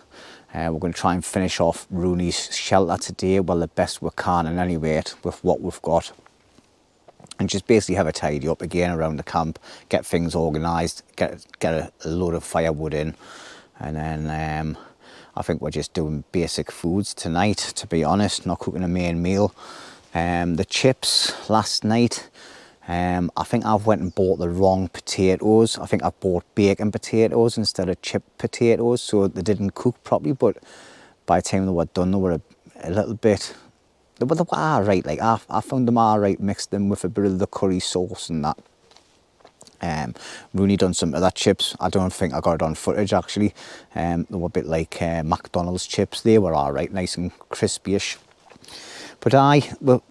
We're going to try and finish off Rooney's shelter today, well, the best we can in any rate with what we've got, and just basically have a tidy up again around the camp, get things organised, get a load of firewood in, and then I think we're just doing basic foods tonight, to be honest, not cooking a main meal. The chips last night, I think I've went and bought the wrong potatoes. I think I bought bacon potatoes instead of chip potatoes, so they didn't cook properly, but by the time they were done, they were a little bit, they were alright, like I found them alright, mixed them with a bit of the curry sauce and that. Rooney done some of that chips. I don't think I got it on footage actually. They were a bit like McDonald's chips. They were alright, nice and crispy-ish. But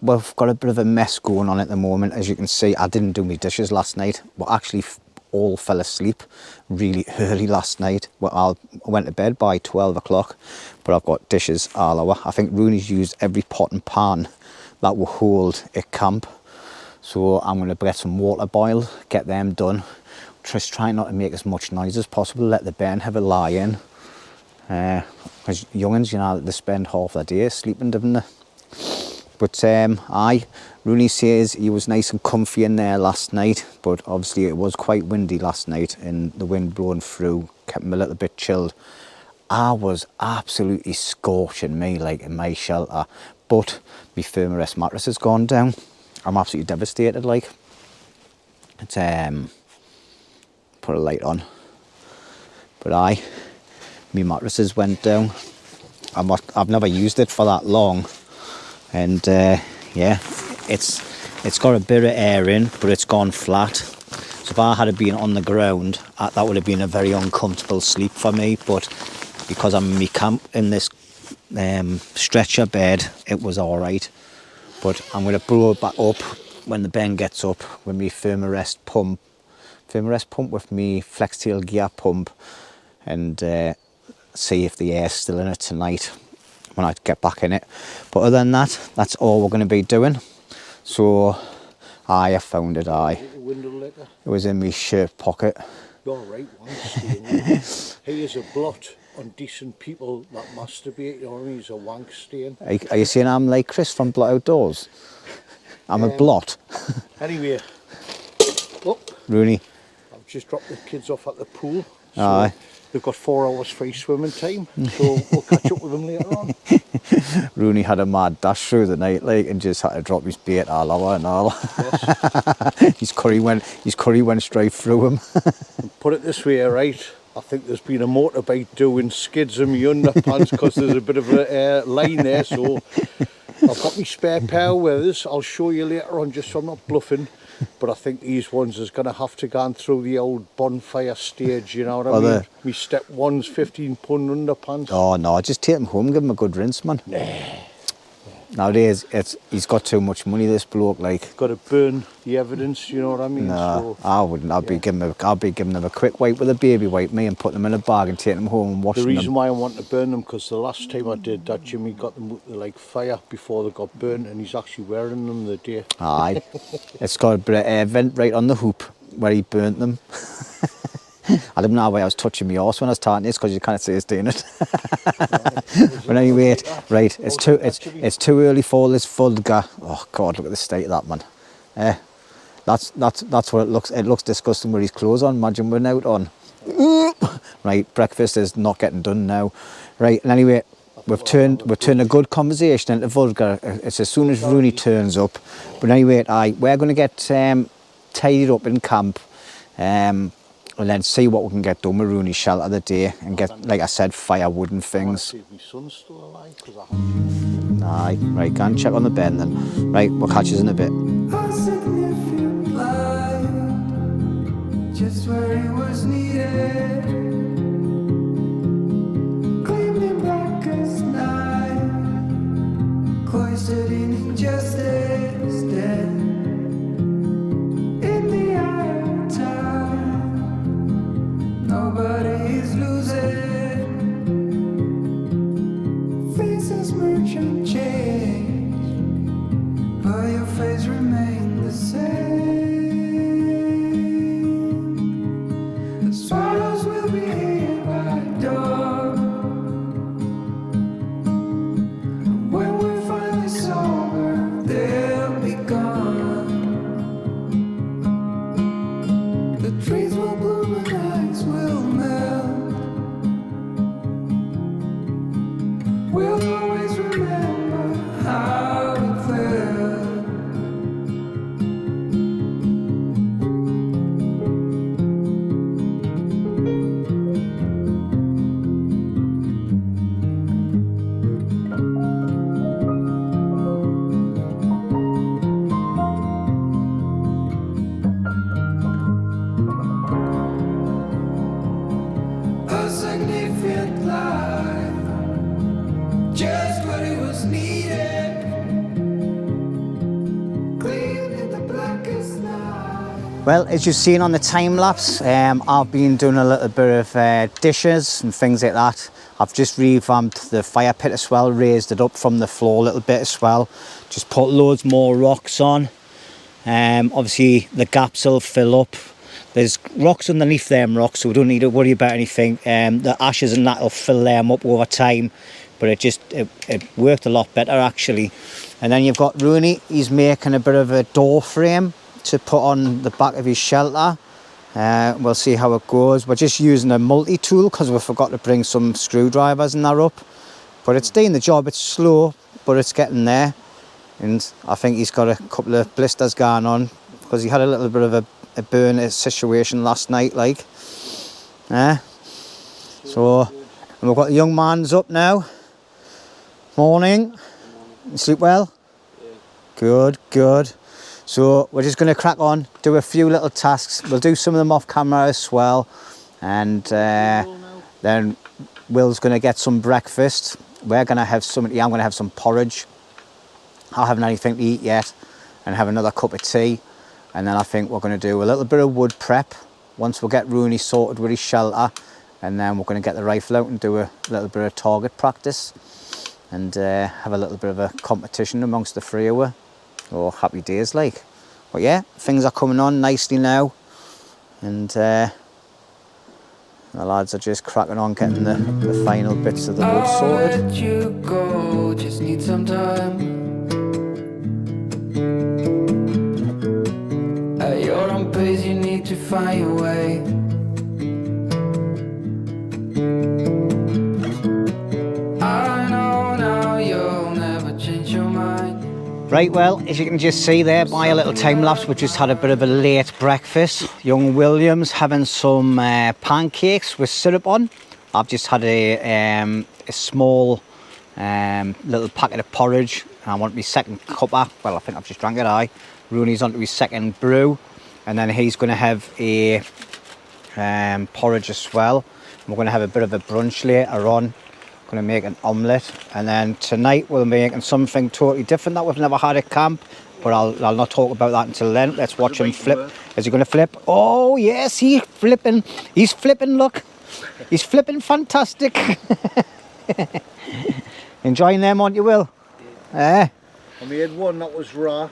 we've got a bit of a mess going on at the moment. As you can see, I didn't do my dishes last night. We actually all fell asleep really early last night. Well, I went to bed by 12 o'clock, but I've got dishes all over. I think Rooney's used every pot and pan that will hold at camp. So I'm going to get some water boiled, get them done. Just try not to make as much noise as possible, let the bairn have a lie in. Because young'uns, you know, they spend half their day sleeping, don't they? But Rooney says he was nice and comfy in there last night, but obviously it was quite windy last night and the wind blowing through kept him a little bit chilled. I was absolutely scorching me, like, in my shelter, but my Thermarest mattress has gone down. I'm absolutely devastated, like. It's put a light on, but my mattresses went down. I've never used it for that long, and yeah, it's got a bit of air in, but it's gone flat. So if I had been on the ground, that would have been a very uncomfortable sleep for me. But because I'm in my camp in this stretcher bed, it was all right. But I'm going to blow it back up when the Ben gets up with me Thermarest pump with me Flextail gear pump, and see if the air's still in it tonight when I get back in it. But other than that, that's all we're going to be doing. So I found it. It was in my shirt pocket. You're right, here's a blot on decent people that masturbate. You know what I mean? He's a wank stain. Are you saying I'm like Chris from Blot Outdoors? I'm a blot. Anyway, look, Rooney, I've just dropped the kids off at the pool. So aye. they've got 4 hours free swimming time, so we'll catch up with them later on. Rooney had a mad dash through the night, like, and just had to drop his bait all over and all. Yes. his curry went straight through him. Put it this way, right? I think there's been a motorbike doing skids in my underpants because there's a bit of a line there. So I've got my spare pair of weathers. I'll show you later on, just so I'm not bluffing. But I think these ones is going to have to go through the old bonfire stage, you know what I mean? Me step one's 15-pound underpants. Oh no, just take him home, give him a good rinse, man. Nowadays, he's got too much money, this bloke, like. Got to burn the evidence, you know what I mean? No, so, I wouldn't. I'd be giving them a quick wipe with a baby wipe, me, and put them in a bag and take them home and wash them. The reason why I want to burn them, because the last time I did that, Jimmy got them with the, like, fire before they got burnt, and he's actually wearing them the day. Aye. It's got a bit of air vent right on the hoop where he burnt them. I didn't know why I was touching my arse when I was starting this because you can't see us doing it. But anyway, right, it's too early for this vulgar. Oh God, look at the state of that man. That's what it looks. It looks disgusting with his clothes on. Imagine we're out on. Right, breakfast is not getting done now. Right, and anyway, we've turned a good conversation into vulgar. It's as soon as Rooney turns up. But anyway, we're going to get tidied up in camp, and then see what we can get done with Rooney's shelter of the day, and get, like I said, firewood and things. Aye, right, go and check on the bed then. Right, we'll catch us in a bit. Just where it was needed, gleaming in black as night, cloistered in injustice, dead in the eye of time. Nobody is losing, faces merchant change, but your face remains the same. Swallows will be here by dawn. When we're finally sober, they'll be gone. The trees will bloom and ice will melt. We'll always remember how it felt. Well, as you've seen on the time lapse, I've been doing a little bit of dishes and things like that. I've just revamped the fire pit as well, raised it up from the floor a little bit as well. Just put loads more rocks on. Obviously the gaps will fill up. There's rocks underneath them rocks, so we don't need to worry about anything. The ashes and that will fill them up over time, but it worked a lot better actually. And then you've got Roney, he's making a bit of a door frame to put on the back of his shelter. We'll see how it goes. We're just using a multi-tool because we forgot to bring some screwdrivers and that up. But it's doing the job, it's slow, but it's getting there. And I think he's got a couple of blisters going on because he had a little bit of a burn situation last night, like. So, and we've got the young man's up now. Morning. You sleep well? Yeah. Good, good. So we're just going to crack on, do a few little tasks. We'll do some of them off camera as well. And then Will's going to get some breakfast. We're going to have I'm going to have some porridge. I haven't anything to eat yet. And have another cup of tea. And then I think we're going to do a little bit of wood prep once we get Rooney sorted with his shelter. And then we're going to get the rifle out and do a little bit of target practice. And have a little bit of a competition amongst the three of us. Oh, happy days like. But yeah, things are coming on nicely now. And the lads are just cracking on getting the final bits of the wood sorted. I'll let you go, just need some time. At your own pace, you need to find your way. I know now you'll never change your mind. Right, well, as you can just see there by a little time lapse, we just had a bit of a late breakfast. Young William's having some pancakes with syrup on. I've just had a small little packet of porridge. And I want my second cuppa. Well, I think I've just drank it. Rooney's on to his second brew. And then he's going to have a porridge as well. We're going to have a bit of a brunch later on. Going to make an omelette, and then tonight we're making something totally different that we've never had at camp, but I'll not talk about that until then. Let's watch him flip. Is he going to flip? Oh yes, he's flipping, look, he's flipping fantastic. Enjoying them, aren't you, Will? I made one that was raw.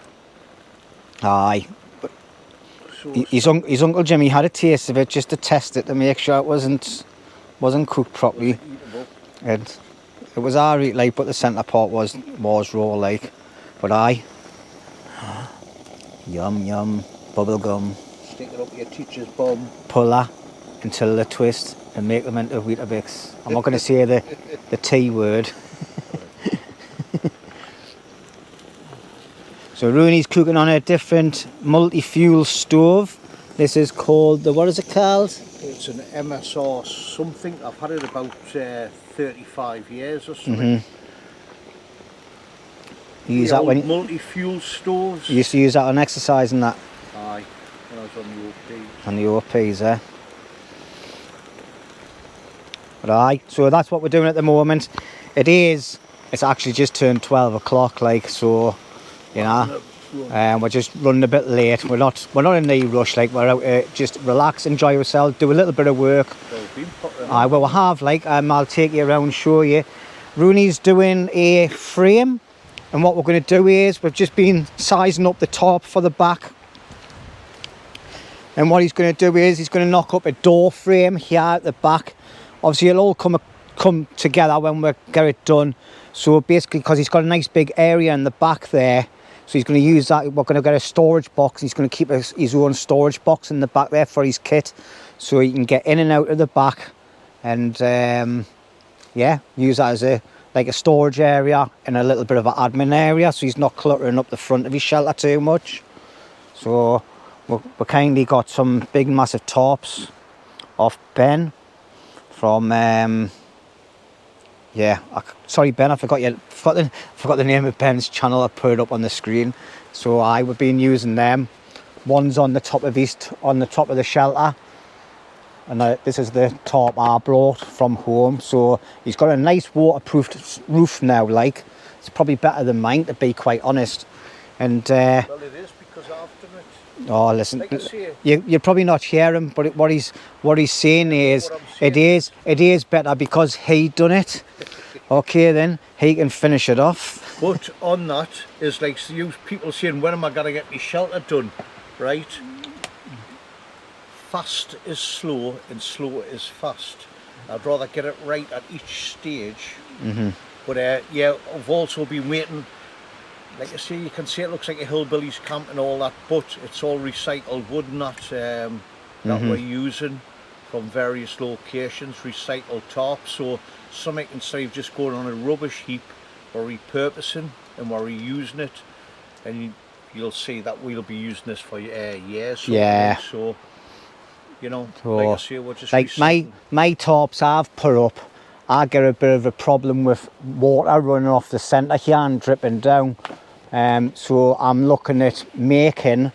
Aye, but So His Uncle Jimmy had a taste of it just to test it to make sure it wasn't cooked properly. eatable. And it was alright, like, but the centre part was raw, like. But yum yum, bubble gum, Stick it up your teacher's bum. puller until they twist and make them into Weetabix. I'm not going to say the T word. So Rooney's cooking on a different multi-fuel stove. This is called what is it called? It's an MSR something. I've had it about 35 years or something. You use that when multi-fuel stoves. you used to use that on exercise and that. Aye, when I was on the OP. On the OPs, eh? But aye, so that's what we're doing at the moment. It's actually just turned 12 o'clock, like, so, you know, we're just running a bit late. We're not in any rush, like, we're out to just relax, enjoy ourselves, do a little bit of work. Aye, well, we have, like, I'll take you around and show you. Rooney's doing a frame, and what we're going to do is, we've just been sizing up the tarp for the back. And what he's going to do is, he's going to knock up a door frame here at the back. Obviously, it'll all come together when we get it done. So basically, because he's got a nice big area in the back there, so he's going to use that. We're going to get a storage box. He's going to keep his own storage box in the back there for his kit, so he can get in and out of the back, and yeah, use that as a storage area and a little bit of an admin area, so he's not cluttering up the front of his shelter too much. So we kindly got some big massive tarps off Ben from yeah, sorry Ben, I forgot the name of Ben's channel. I put it up on the screen. So we've been using them. One's on the top of the shelter, and this is the tarp I brought from home. So he's got a nice waterproof roof now, like. It's probably better than mine, to be quite honest. And well, it is, because I've done it. oh, listen, Like I say, you're probably not hearing, but what he's saying is, it is better because he done it. Okay, then he can finish it off. But on that is like people saying, when am I gonna get my shelter done? Right? Fast is slow and slow is fast. I'd rather get it right at each stage. But yeah, I've also been waiting. Like I say, you can see it looks like a hillbilly's camp and all that, but it's all recycled wood and that we're using from various locations, recycled tarp. So something, instead of just going on a rubbish heap, we're repurposing and we're reusing it, and you'll see that we'll be using this for years. Yeah. So, you know, So, like I say, we're just like recycling. my tarps I've put up, I get a bit of a problem with water running off the centre here and dripping down. So I'm looking at making,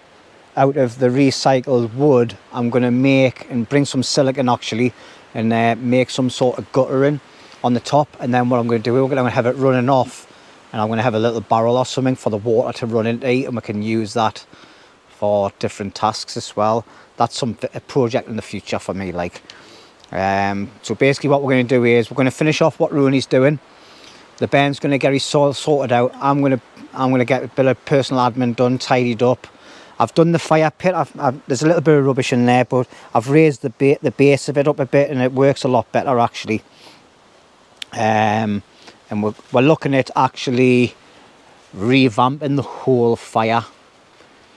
out of the recycled wood, I'm going to make and bring some silicone actually, and make some sort of guttering on the top. And then what I'm going to do, we're going to have it running off, and I'm going to have a little barrel or something for the water to run into, and we can use that for different tasks as well. That's a project in the future for me, like. So basically what we're going to do is, we're going to finish off what Roney's doing. The Ben's going to get his soil sorted out. I'm going to get a bit of personal admin done, tidied up. I've done the fire pit. There's a little bit of rubbish in there, but I've raised the base of it up a bit, and it works a lot better actually. And we're looking at actually revamping the whole fire.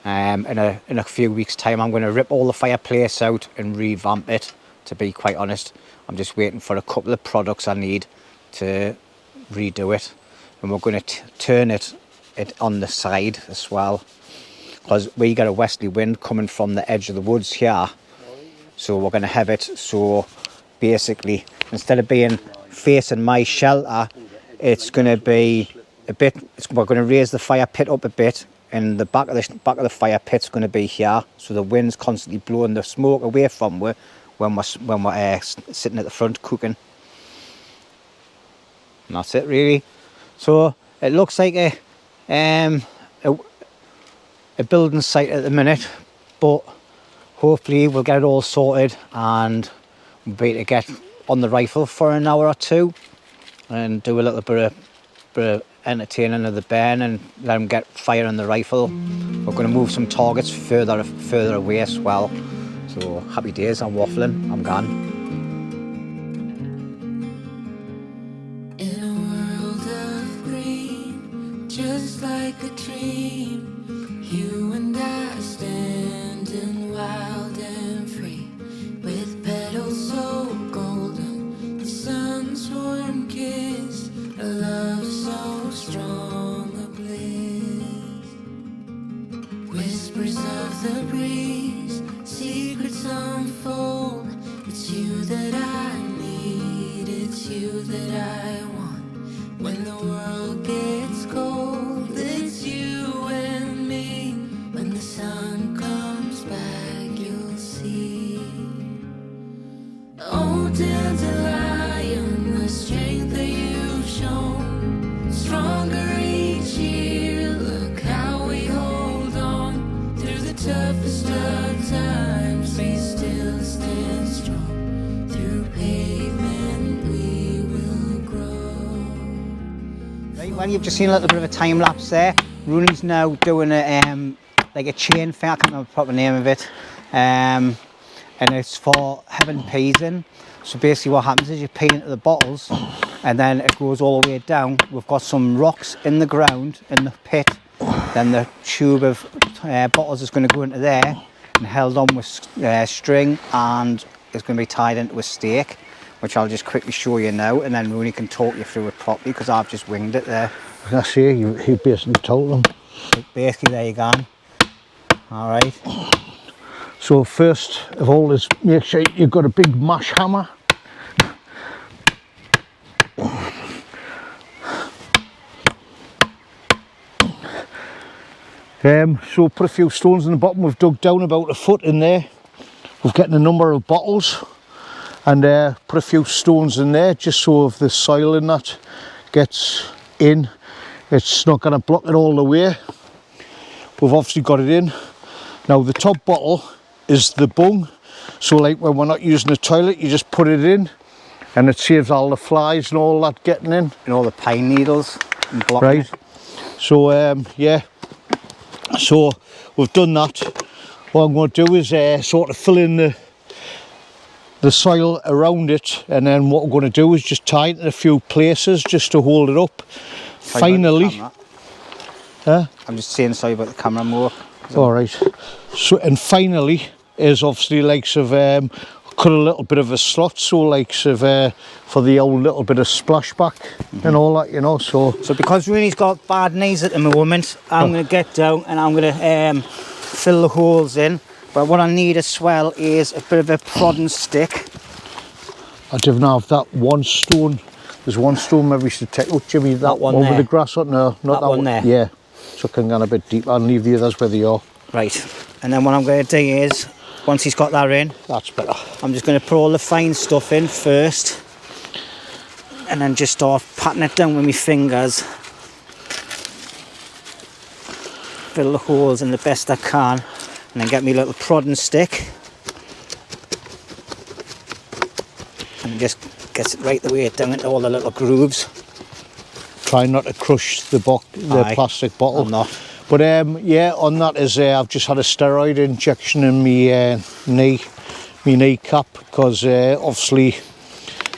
In a few weeks' time, I'm going to rip all the fireplace out and revamp it. To be quite honest, I'm just waiting for a couple of products I need to redo it, and we're going to turn it on the side as well, because we got a westerly wind coming from the edge of the woods here. So we're going to have it so basically, instead of being facing my shelter, it's going to be a bit, we're going to raise the fire pit up a bit, and the back of the fire pit's going to be here, so the wind's constantly blowing the smoke away from when we're sitting at the front cooking. And that's it really. So it looks like a building site at the minute, but hopefully we'll get it all sorted and we'll be able to get on the rifle for an hour or two and do a little bit of entertaining of the burn and let them get fire in the rifle. We're going to move some targets further away as well. So happy days, I'm waffling, I'm gone. In a world of green, just like a dream, you and I standing wild and free, with petals so golden, the sun's warm kiss, a love so strong, a bliss. Whispers of the breeze, secrets unfold. It's you that I need, it's you that I want. When the world gets cold, it's you and me. When the sun comes back, you'll see. Oh, dandelion, the strength that you've shown, stronger each year. Look how we hold on through the toughest of times. We still stand strong. Through pavement we will grow. Right, well, you've just seen a little bit of a time lapse there. Roney's now doing a like a chain thing, I can't remember the proper name of it. And it's for having peas in. So basically what happens is you pee into the bottles and then it goes all the way down. We've got some rocks in the ground, in the pit. Then the tube of bottles is going to go into there and held on with string, and it's going to be tied into a stake, which I'll just quickly show you now, and then Roney can talk you through it properly because I've just winged it there. I see, he basically told them. Basically, there you go. All right. So first of all is make sure you've got a big mash hammer. So put a few stones in the bottom. We've dug down about a foot in there. We've getting a number of bottles and put a few stones in there just so if the soil in that gets in, it's not going to block it all the way. We've obviously got it in. Now the top bottle is the bung, so like when we're not using the toilet, you just put it in and it saves all the flies and all that getting in. And all the pine needles and blocking Right. it. So yeah, so we've done that. What I'm going to do is sort of fill in the soil around it, and then what we're going to do is just tie it in a few places just to hold it up. Finally, I'm just saying sorry about the camera more. all right. So and finally is obviously likes of cut a little bit of a slot, so likes of for the old little bit of splashback and all that, you know. So because Roney's got bad knees at the moment, I'm going to get down and I'm going to fill the holes in. But what I need as well is a bit of a prodding stick. I didn't have that one stone. There's one stone maybe we should take. Oh, Jimmy, that one over there. the grass. No, not that one there. Yeah, so I can get a bit deep. I'll leave the others where they are. Right, and then what I'm going to do is, once he's got that in, That's better. I'm just going to put all the fine stuff in first, and then just start patting it down with my fingers. Fill the holes in the best I can, and then get me little prodding stick, and it just gets it right the way down into all the little grooves. Try not to crush the plastic bottle. I'm not. But yeah, on that is I've just had a steroid injection in my kneecap because obviously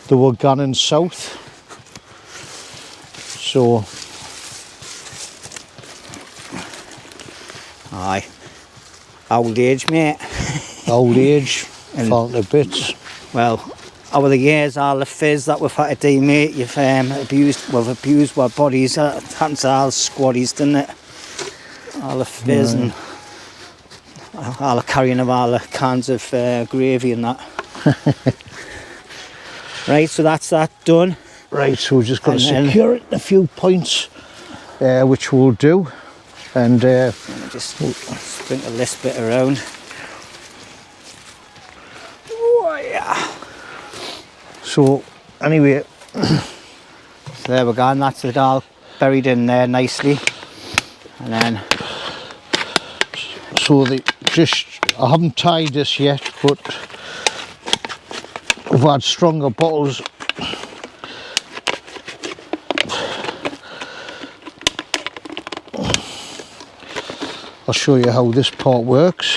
they were gone south. So Aye, old age, mate. old age, And- falling to bits. Well, over the years, all the fizz that we've had to do, mate, we've abused our bodies. It happens to all squaddies, doesn't it? All the fizz and all the carrying of all the cans of gravy and that. Right, so that's that done. Right, so we've just got to And then- secure it in a few points, which we'll do. And Let me just sprinkle this bit around. Oh, yeah. so anyway, So there we go, and that's it all buried in there nicely. And then so I haven't tied this yet, but we've had stronger bottles. I'll show you how this part works.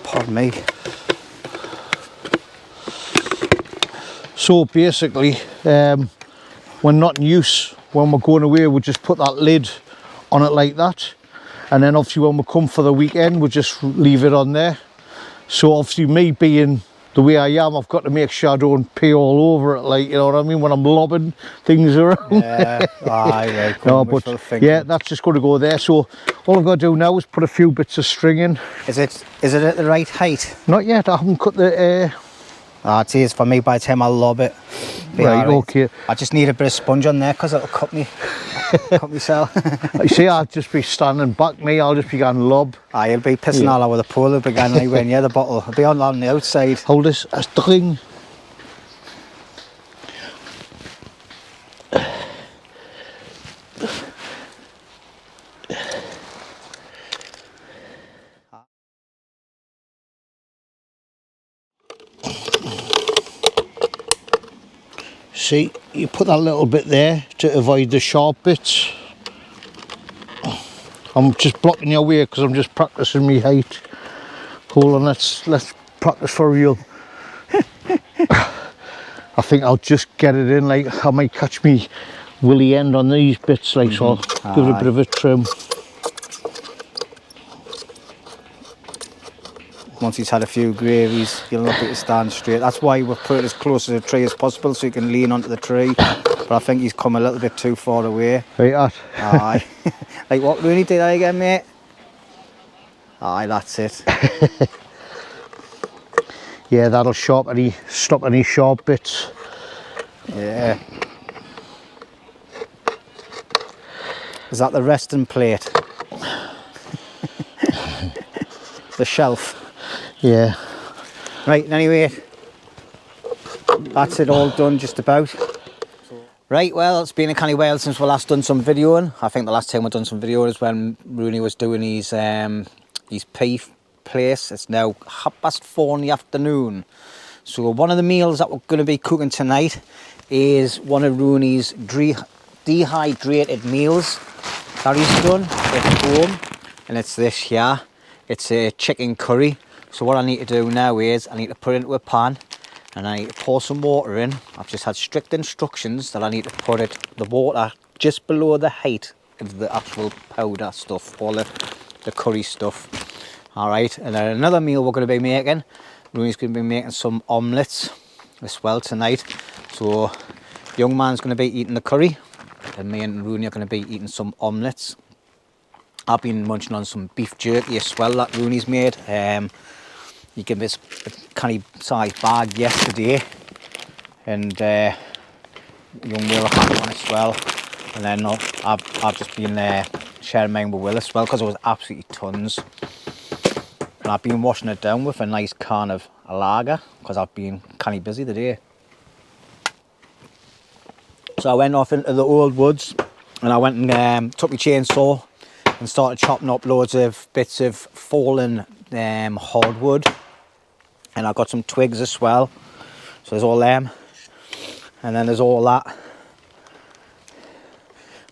Pardon me. So basically, when not in use, when we're going away, we just put that lid on it like that, and then obviously when we come for the weekend, we just leave it on there. So obviously, me being the way I am, I've got to make sure I don't pee all over it, like, you know what I mean, when I'm lobbing things around. Yeah, aye, right. No, but yeah, that's just going to go there. So all I've got to do now is put a few bits of string in. Is it at the right height? Not yet, I haven't cut the... It is for me by the time I lob it. Right, okay. I just need a bit of sponge on there because it'll cut me. Cut myself. You see, I'll just be standing back, me, I'll just be going lob. Aye, you'll be pissing all over the pool, it'll be going anywhere near the bottle. It'll be on the outside. Hold this, a string. See, you put that little bit there to avoid the sharp bits. I'm just blocking your way because I'm just practicing my height. Hold on, let's practice for real. I think I'll just get it in, like I might catch me willy end on these bits, like, so I'll give it a bit of a trim. Once he's had a few gravies, you'll not be able to stand straight. That's why we've put it as close to the tree as possible so you can lean onto the tree. But I think he's come a little bit too far away. Right, that. Aye. Like what Rooney did I again, mate? Aye, that's it. Yeah, that'll stop any sharp bits. Yeah. Is that the resting plate? The shelf? Yeah. Right, anyway, that's it all done just about. Right, well, it's been a canny while since we last done some videoing. I think the last time we done some video is when Rooney was doing his pea place. It's now 4:30 in the afternoon. So one of the meals that we're going to be cooking tonight is one of Rooney's dehydrated meals that he's done at home. And it's this here. It's a chicken curry. So what I need to do now is I need to put it into a pan and I need to pour some water in. I've just had strict instructions that I need to put the water just below the height of the actual powder stuff, all the curry stuff. All right, and then another meal we're going to be making. Rooney's going to be making some omelettes as well tonight. So young man's going to be eating the curry and me and Rooney are going to be eating some omelettes. I've been munching on some beef jerky as well that Rooney's made. He gave us a canny size bag yesterday, and young Will had one as well. And then I've just been sharing mine with Will as well because it was absolutely tons. And I've been washing it down with a nice can of a lager because I've been canny busy today. So I went off into the old woods and I went and took my chainsaw and started chopping up loads of bits of fallen hardwood, and I got some twigs as well. So there's all them, and then there's all that,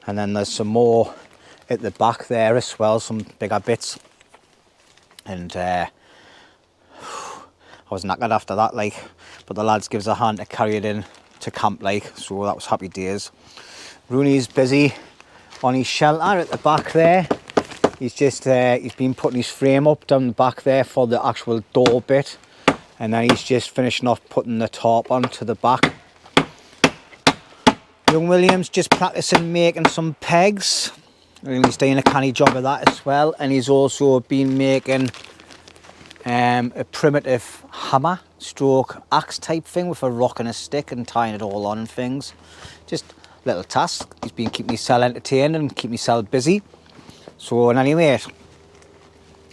and then there's some more at the back there as well, some bigger bits. And I was knackered after that, like, but the lads gives a hand to carry it in to camp, like, so that was happy days. Rooney's busy on his shelter at the back there. He's just he's been putting his frame up down the back there for the actual door bit, and then he's just finishing off putting the tarp onto the back. Young William's just practicing making some pegs, and he's doing a canny job of that as well. And he's also been making a primitive hammer stroke axe type thing with a rock and a stick and tying it all on and things. Just little task. He's been keeping himself entertained and keeping himself busy. So, and anyway,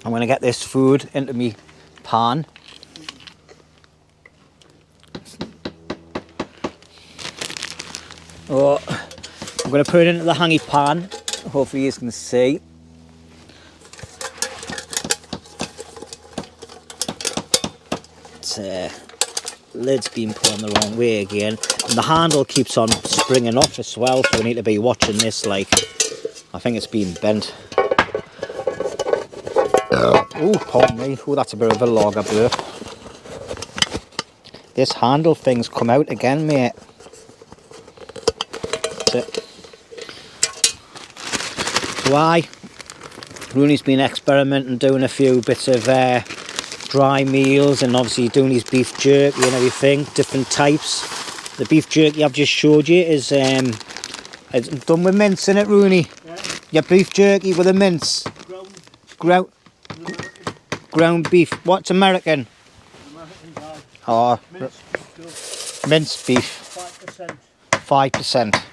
I'm going to get this food into me pan. Oh, I'm going to put it into the hangy pan. Hopefully you can see. It's lid's been put on the wrong way again, and the handle keeps on springing off as well, so we need to be watching this. Like, I think it's been bent. Oh, pardon me. Oh, that's a bit of a lager burp. This handle thing's come out again, mate. That's it. So Rooney's been experimenting, doing a few bits of dry meals, and obviously doing his beef jerky and everything, different types. The beef jerky I've just showed you is it's done with mince in it, Rooney. Yeah. Your beef jerky with a mince. Ground beef. What's American? Oh, minced beef. 5%.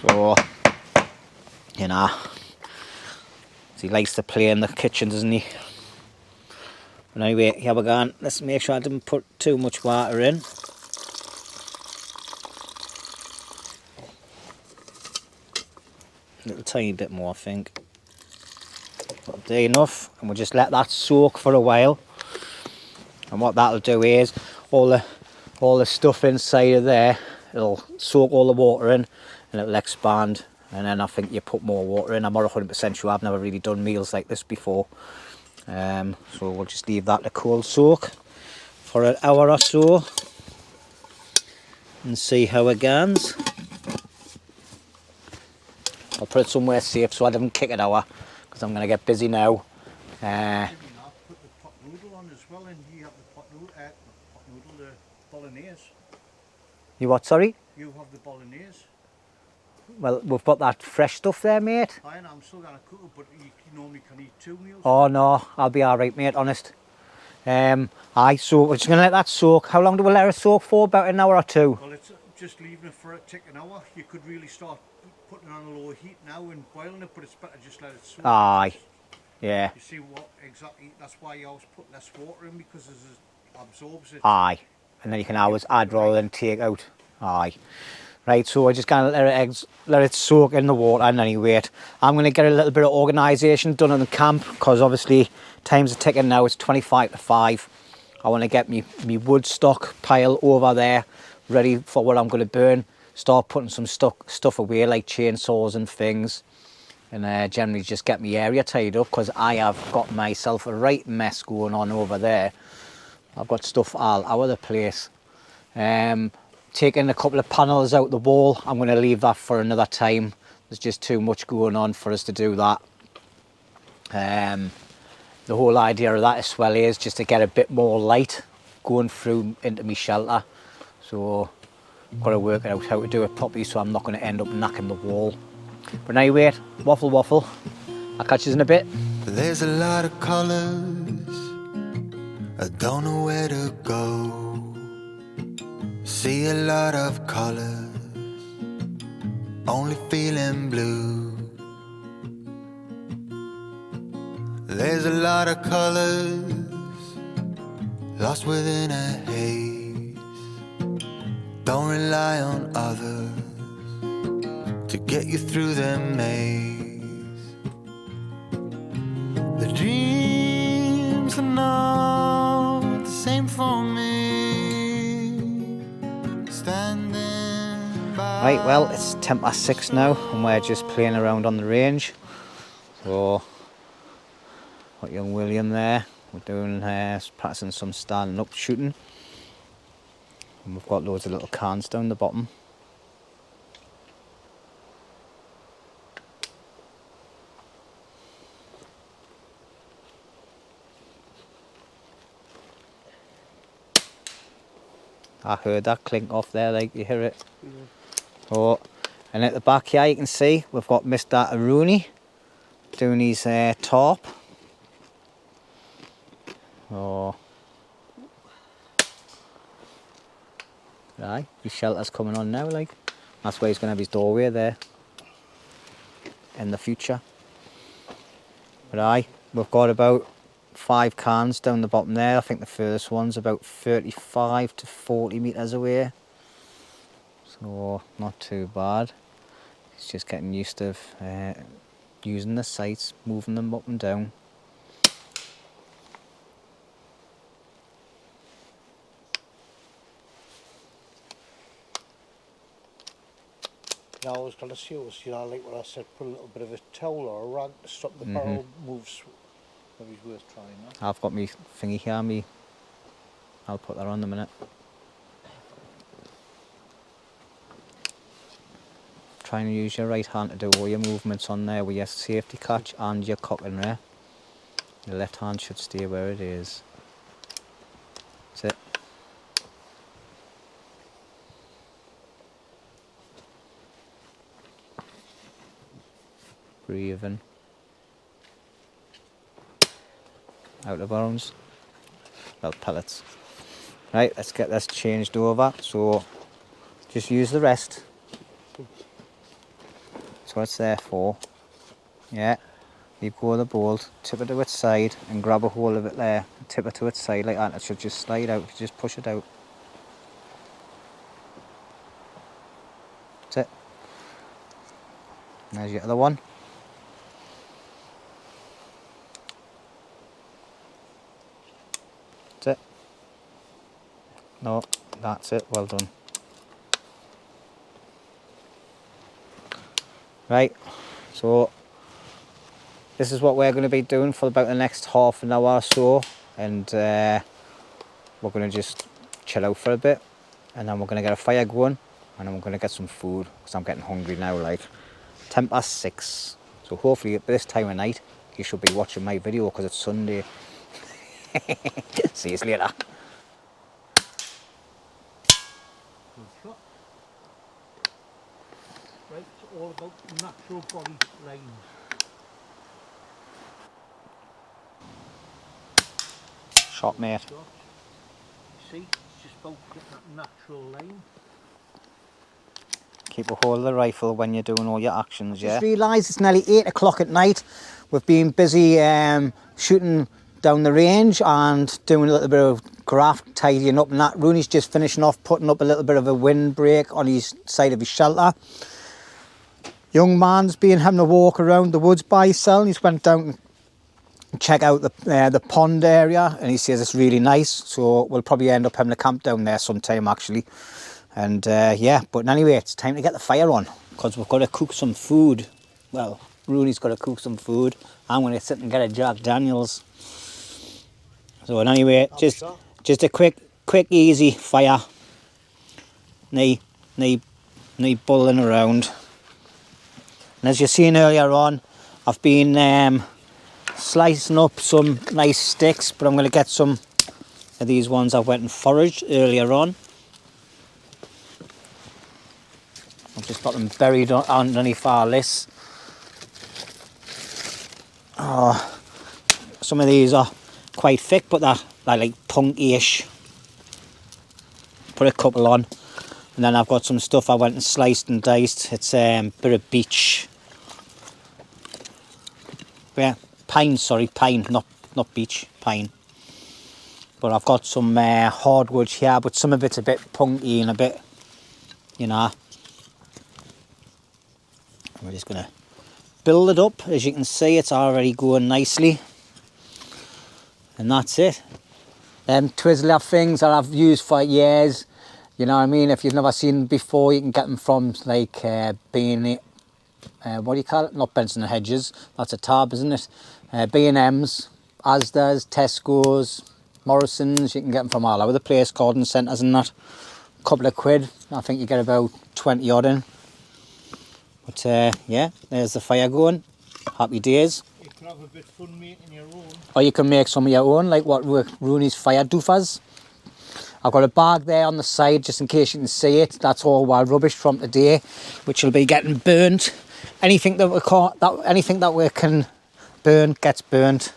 So, you know, he likes to play in the kitchen, doesn't he? But anyway, here we go. Let's make sure I didn't put too much water in. A little tiny bit more, I think. That'll do enough, and we'll just let that soak for a while. And what that'll do is all the stuff inside of there, it'll soak all the water in, and it'll expand. And then I think you put more water in. I'm not 100% sure. I've never really done meals like this before. So we'll just leave that to cold soak for an hour or so and see how it goes. I'll put it somewhere safe so I don't kick it over, because I'm going to get busy now. Put the pot noodle on as well, and you have the pot noodle, the bolognese. You what, sorry? You have the bolognese. Well, we've got that fresh stuff there, mate. I'm still going to cook it, but you normally can eat 2 meals. Oh no, I'll be alright, mate, honest. So we're just going to let that soak. How long do we let it soak for? About an hour or two? Well, it's just leaving it for a tick an hour. You could really start putting it on a low heat now and boiling it, but it's better just let it soak. Aye, yeah. You see what exactly, that's why you always put less water in, because it absorbs it. Aye, and then you can always add rather than take out. Aye. Right, so we're just going to let it soak in the water, and then wait. I'm going to get a little bit of organisation done in the camp, because obviously time's are ticking now. It's 25 to 5. I want to get me wood stock pile over there ready for what I'm going to burn. Start putting some stuff away, like chainsaws and things, and generally just get my area tied up, because I have got myself a right mess going on over there. I've got stuff all over the place. Taking a couple of panels out the wall, I'm going to leave that for another time. There's just too much going on for us to do that. The whole idea of that as well is just to get a bit more light going through into my shelter. So I've got to work out how to do it properly, so I'm not going to end up knacking the wall. But anyway, waffle. I'll catch you in a bit. There's a lot of colours, I don't know where to go. See a lot of colours, only feeling blue. There's a lot of colours, lost within a haze. Don't rely on others to get you through the maze. The dreams are not the same for me. Right, well, it's 6:10 now, and we're just playing around on the range. So, got young William there. We're doing practicing some standing up shooting, and we've got loads of little cans down the bottom. I heard that clink off there, like you hear it. Yeah. Oh, and at the back here you can see we've got Mr. Roney doing his tarp. Oh, right, his shelter's coming on now, like. That's where he's going to have his doorway there in the future. But aye, we've got about 5 cans down the bottom there. I think the furthest one's about 35 to 40 metres away. So not too bad. It's just getting used to using the sights, moving them up and down. Now I was going to say, like what I said, put a little bit of a towel or a rag to stop the barrel moves. Maybe it's worth trying that. I've got me thingy here, I'll put that on in a minute. Try and use your right hand to do all your movements on there with your safety catch and your cocking there. Your left hand should stay where it is. That's it. Breathing. Out of bounds. Well, pellets. Right, let's get this changed over. So just use the rest. That's what it's there for. Yeah. Leave go of the bolt, tip it to its side and grab a hold of it there. Tip it to its side like that. It should just slide out. Just push it out. That's it. And there's your other one. That's it. No, that's it. Well done. Right, so this is what we're going to be doing for about the next half an hour or so, and we're going to just chill out for a bit, and then we're going to get a fire going, and then we're going to get some food because I'm getting hungry now, like 6:10. So hopefully at this time of night you should be watching my video because it's Sunday. See you later. Right, it's all about natural body lines. Shot, mate. See, it's just about getting that natural line. Keep a hold of the rifle when you're doing all your actions, yeah? Just realised it's nearly 8 o'clock at night. We've been busy shooting down the range and doing a little bit of graft, tidying up and that. Rooney's just finishing off putting up a little bit of a windbreak on his side of his shelter. Young man's been having a walk around the woods by himself. He's went down and check out the pond area and he says it's really nice. So we'll probably end up having a camp down there sometime actually. And yeah, but anyway, it's time to get the fire on because we've got to cook some food. Well, Rooney's got to cook some food. I'm going to sit and get a Jack Daniels. So anyway, just a quick, easy fire. No bulling around. And as you've seen earlier on, I've been slicing up some nice sticks, but I'm going to get some of these ones I went and foraged earlier on. I've just got them buried underneath our list. Oh, some of these are quite thick, but they're like punky-ish. Put a couple on. And then I've got some stuff I went and sliced and diced. It's a bit of beech. Yeah, pine, sorry, pine, not beech, pine. But I've got some hardwood here, but some of it's a bit punky and a bit, you know. We're just going to build it up. As you can see, it's already going nicely. And that's it. Them Twizzler things that I've used for years. You know what I mean? If you've never seen them before, you can get them from like B&M, what do you call it? Not Benson & Hedges. That's a tarp, isn't it? B&M's, Asda's, Tesco's, Morrison's. You can get them from all over the place, garden centres and that. A couple of quid. I think you get about 20 odd in. But yeah, there's the fire going. Happy days. You can have a bit of fun making your own. Or you can make some of your own, like what Rooney's fire doofers. I've got a bag there on the side just in case you can see it. That's all wild rubbish from today, which will be getting burnt. Anything that we can burn gets burnt,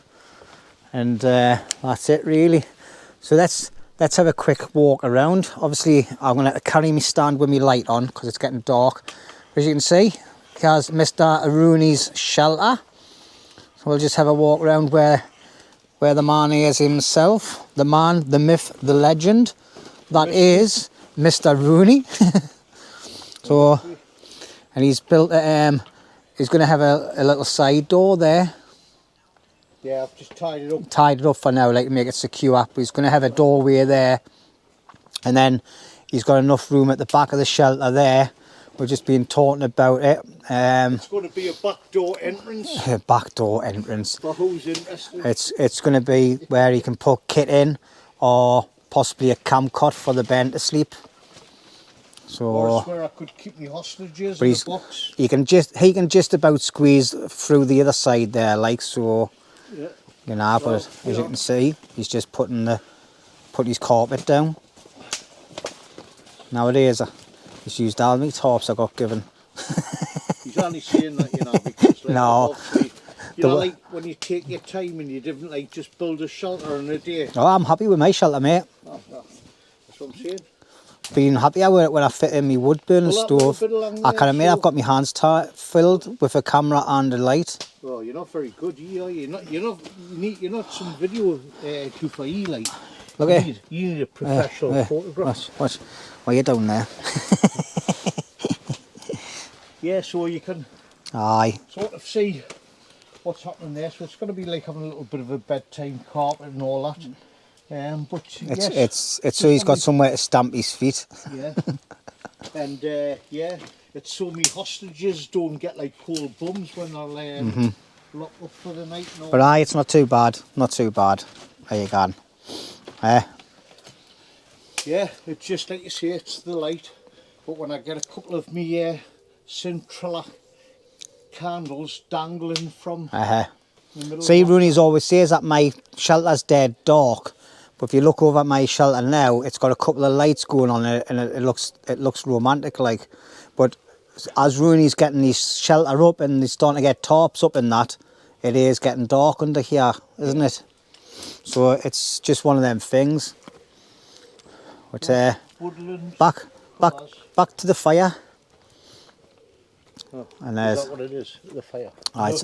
and that's it really. So let's have a quick walk around. Obviously, I'm going to carry my stand with my light on because it's getting dark. As you can see, here's Mr. Rooney's shelter. So we'll just have a walk around where the man is himself. The man, the myth, the legend. That is Mr. Rooney. So, and he's built he's going to have a little side door there. Yeah, I've just tied it up. Tied it up for now, like to make it secure. But he's going to have a doorway there. And then he's got enough room at the back of the shelter there we've just been talking about it. It's going to be a back door entrance. Back door entrance. For who's interested. It's going to be where you can put kit in, or possibly a camp cot for the band to sleep. So, or it's where I could keep my hostages in the box. he can just about squeeze through the other side there, like so. Yeah. You know, Well, but as you can see, he's just putting his carpet down. Nowadays, he's used all my tarps I got given. He's only saying that, you know, because like, No. obviously, you know, like when you take your time and you didn't like just build a shelter in a day. Oh, I'm happy with my shelter, mate. That's what I'm saying. Been happier with it when I fit in my wood burning Well, that stove. bit along I there, can admit so- I've got my hands filled with a camera and a light. Well, you're not very good, are you? You're not some video for you, like. Look you at need, you need a professional photograph. Watch. What are you doing there? Yeah, so you can Aye. sort of see what's happening there. So it's going to be like having a little bit of a bedtime carpet and all that. But yes, It's so he's got somewhere to stamp his feet. yeah, and yeah, it's so me hostages don't get like cold bums when they're locked up for the night. And all. But aye, it's not too bad. Not too bad. There you go. Yeah, it's just like you say, it's the light. But when I get a couple of me Cintrilla candles dangling from the middle See, of the Rooney's always says that my shelter's dead dark, but if you look over at my shelter now, it's got a couple of lights going on it, and it looks romantic like. But as Rooney's getting his shelter up and he's starting to get tarps up in that, it is getting dark under here, isn't it? So it's just one of them things. But woodland. back to the fire. Oh, And is there's that what it is? The fire.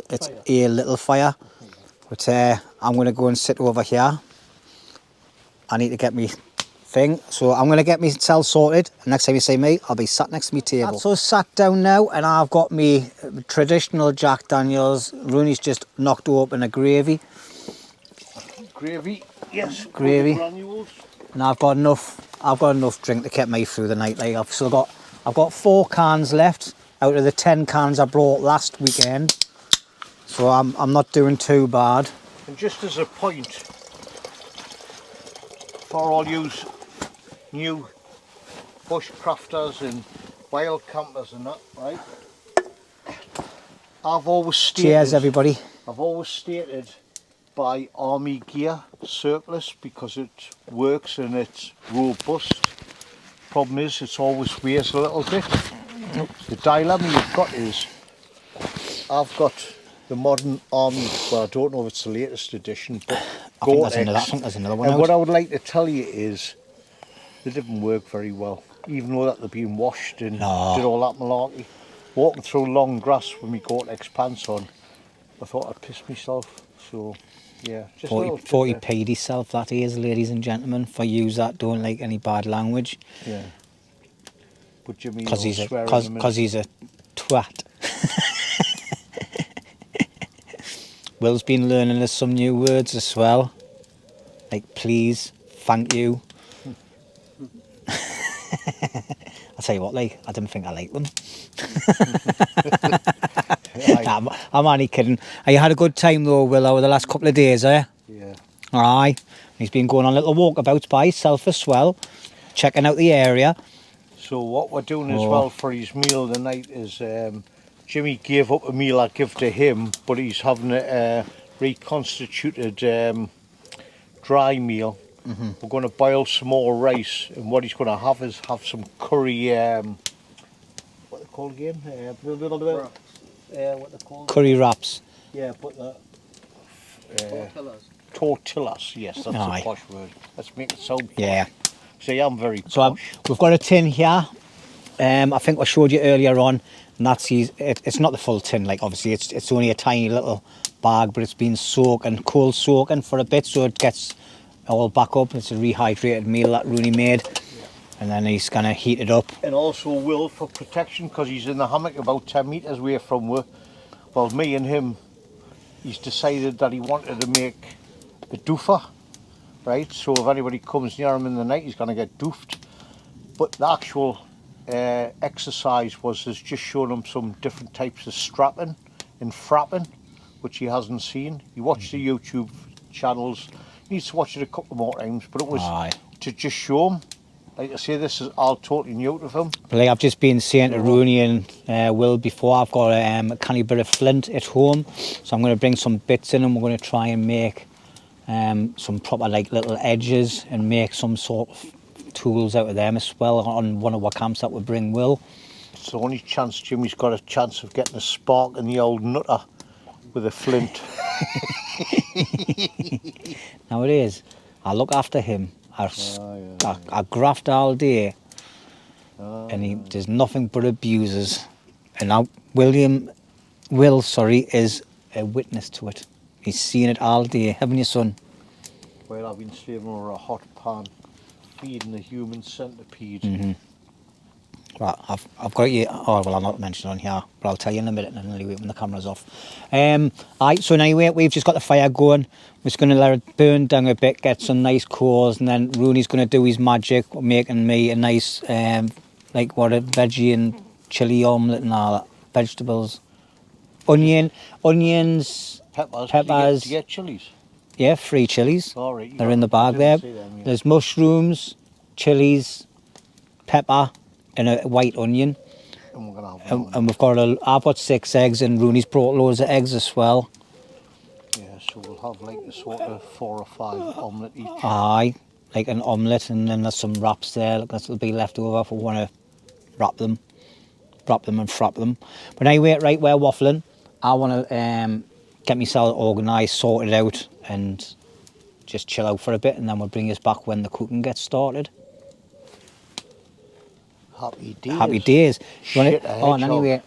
it's a little fire. But I'm going to go and sit over here. I need to get me thing, so I'm going to get myself sorted. Next time you see me, I'll be sat next to my table. So sat down now, and I've got me traditional Jack Daniels. Rooney's just knocked open a gravy. Gravy, yes. Gravy. Granules. And I've got enough drink to get me through the night. Like I've got 4 cans left out of the 10 cans I brought last weekend. So I'm not doing too bad. And just as a point for all you new bushcrafters and wild campers and that, right? I've always stated, Cheers, everybody. I've always stated buy army gear surplus because it works and it's robust. Problem is, it's always weighs a little bit. The dilemma you've got is, I've got the modern army. Well, I don't know if it's the latest edition, but I think there's another one and out. what I would like to tell you is, they didn't work very well, even though that they've been washed and did all that malarkey. Walking through long grass with my Gore-Tex pants on, I thought I'd piss myself. So, yeah, just 40 paid himself, that is, ladies and gentlemen, for use that don't like any bad language. Yeah. But Jimmy, Because he's a twat. Will's been learning us some new words as well, like please, thank you. I'll tell you what, like, I didn't think I liked them. Nah, I'm only kidding. You had a good time though, Will, over the last couple of days, eh? Yeah. Aye. He's been going on little walkabouts by himself as well, checking out the area. So what we're doing as well for his meal tonight is Jimmy gave up a meal I give to him, but he's having a reconstituted dry meal. We're going to boil some more rice, and what he's going to have is some curry. What they called again? What they called? Curry wraps. Yeah, but the Tortillas. tortillas. Yes, that's Aye. a posh word. Let's make it sound posh. Yeah. See, I'm very posh. So we've got a tin here. I think I showed you earlier on, and that's it's not the full tin. Like obviously, it's only a tiny little bag, but it's been cold soaking for a bit, so it gets all back up. It's a rehydrated meal that Rooney made, and then he's gonna heat it up. And also Will, for protection, because he's in the hammock about 10 metres away from work. Well, me and him, he's decided that he wanted to make a doofer, right? So if anybody comes near him in the night, he's going to get doofed. But the actual exercise was just showing him some different types of strapping and frapping, which he hasn't seen. He watched the YouTube channels. He needs to watch it a couple more times, but it was to just show him. Like I say, this is all totally new to him. Like I've just been saying to Roney and Will before, I've got a canny bit of flint at home, so I'm going to bring some bits in and we're going to try and make some proper like little edges and make some sort of tools out of them as well on one of our camps that we bring Will. It's the only chance Jimmy's got a chance of getting a spark in the old nutter with a flint. Now it is. I look after him. I graft all day, and there's nothing but abuses. And now Will is a witness to it. He's seen it all day, haven't you, son? Well, I've been slaving over a hot pan, feeding the human centipede. Right, I've got you. Oh well, I'll not mention it on here, but I'll tell you in a minute and anyway when the camera's off. Right, so anyway, we've just got the fire going. We're just going to let it burn down a bit, get some nice coals, and then Rooney's going to do his magic, making me a nice, like what a veggie and chilli omelette and all that, vegetables, onions, peppers. Do you get chilies? Yeah, 3 chilies. All right, they're in the bag there. Them, yeah. There's mushrooms, chilies, pepper, and a white onion. And we're gonna have and we've got I've got 6 eggs, and Rooney's brought loads of eggs as well. Yeah, so we'll have like a sort of 4 or 5 omelette each. Aye, like an omelette, and then there's some wraps there that'll be left over if we want to wrap them and frap them. But anyway, right, we're waffling. I want to get myself organised, sorted out, and just chill out for a bit, and then we'll bring us back when the cooking gets started. Happy days. Happy days. Shit, and anyway,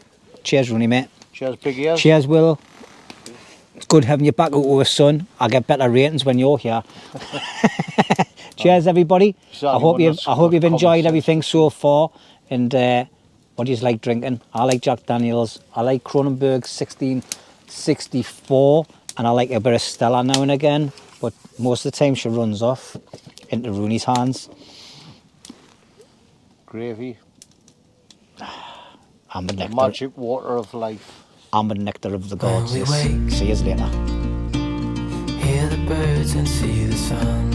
cheers, Roney, mate. Cheers, big ears. Cheers, Will. It's good having you back out with us, son. I get better ratings when you're here. Cheers, everybody. I hope you've enjoyed everything so far. And what do you like drinking? I like Jack Daniels. I like Kronenbourg 1664, and I like a bit of Stella now and again. But most of the time, she runs off into Rooney's hands. Gravy. I'm the nectar. Magic water of life. I'm the nectar of the gods. When we wake, see you later. hear the birds and see the sun.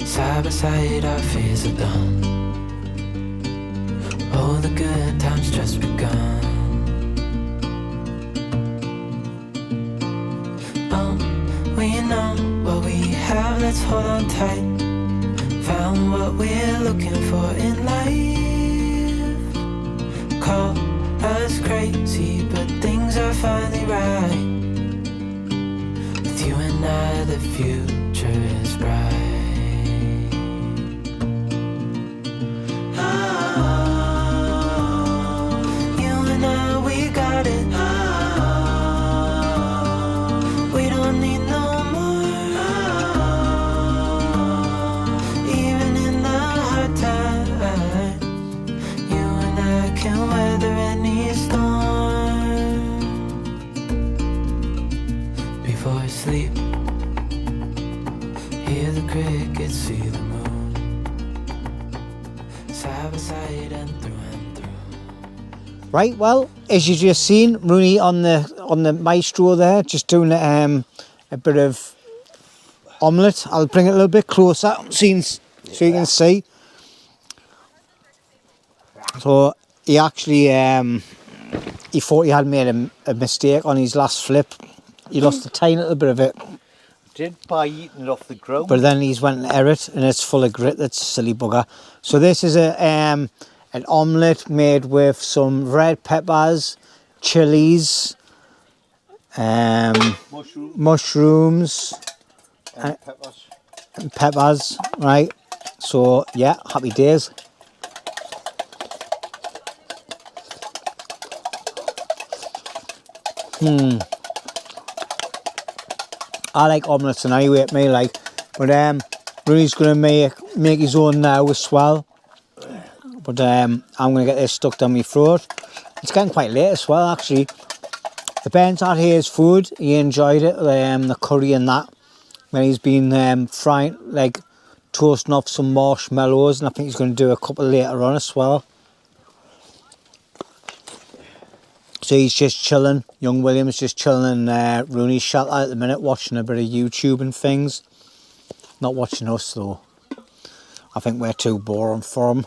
Side by side our fears are done. Oh, the good times just begun. Oh, we know what we have, let's hold on tight. Found what we're looking for in life. Call us crazy, but things are finally right. With you and I, the future is bright. Sleep, hear the crickets, see the moon, side by side and through. Right, well, as you just seen, Rooney on the maestro there, just doing a bit of omelette. I'll bring it a little bit closer, so you can see. So he actually he thought he had made a mistake on his last flip. He lost a tiny little bit of it. Did by eating it off the ground. But then he's went and ate it, and it's full of grit. That's silly bugger. So this is an omelette made with some red peppers, chilies, mushrooms, and peppers. Right. So yeah, happy days. I like omelettes and anyway, me like, but Rooney's gonna make his own now as well. But I'm gonna get this stuck down my throat. It's getting quite late as well, actually. The Ben's had his food. He enjoyed it, the curry and that. When he's been frying, like toasting off some marshmallows, and I think he's going to do a couple later on as well. So he's just chilling. Young William's just chilling in Rooney's shelter at the minute, watching a bit of YouTube and things. Not watching us though. I think we're too boring for him.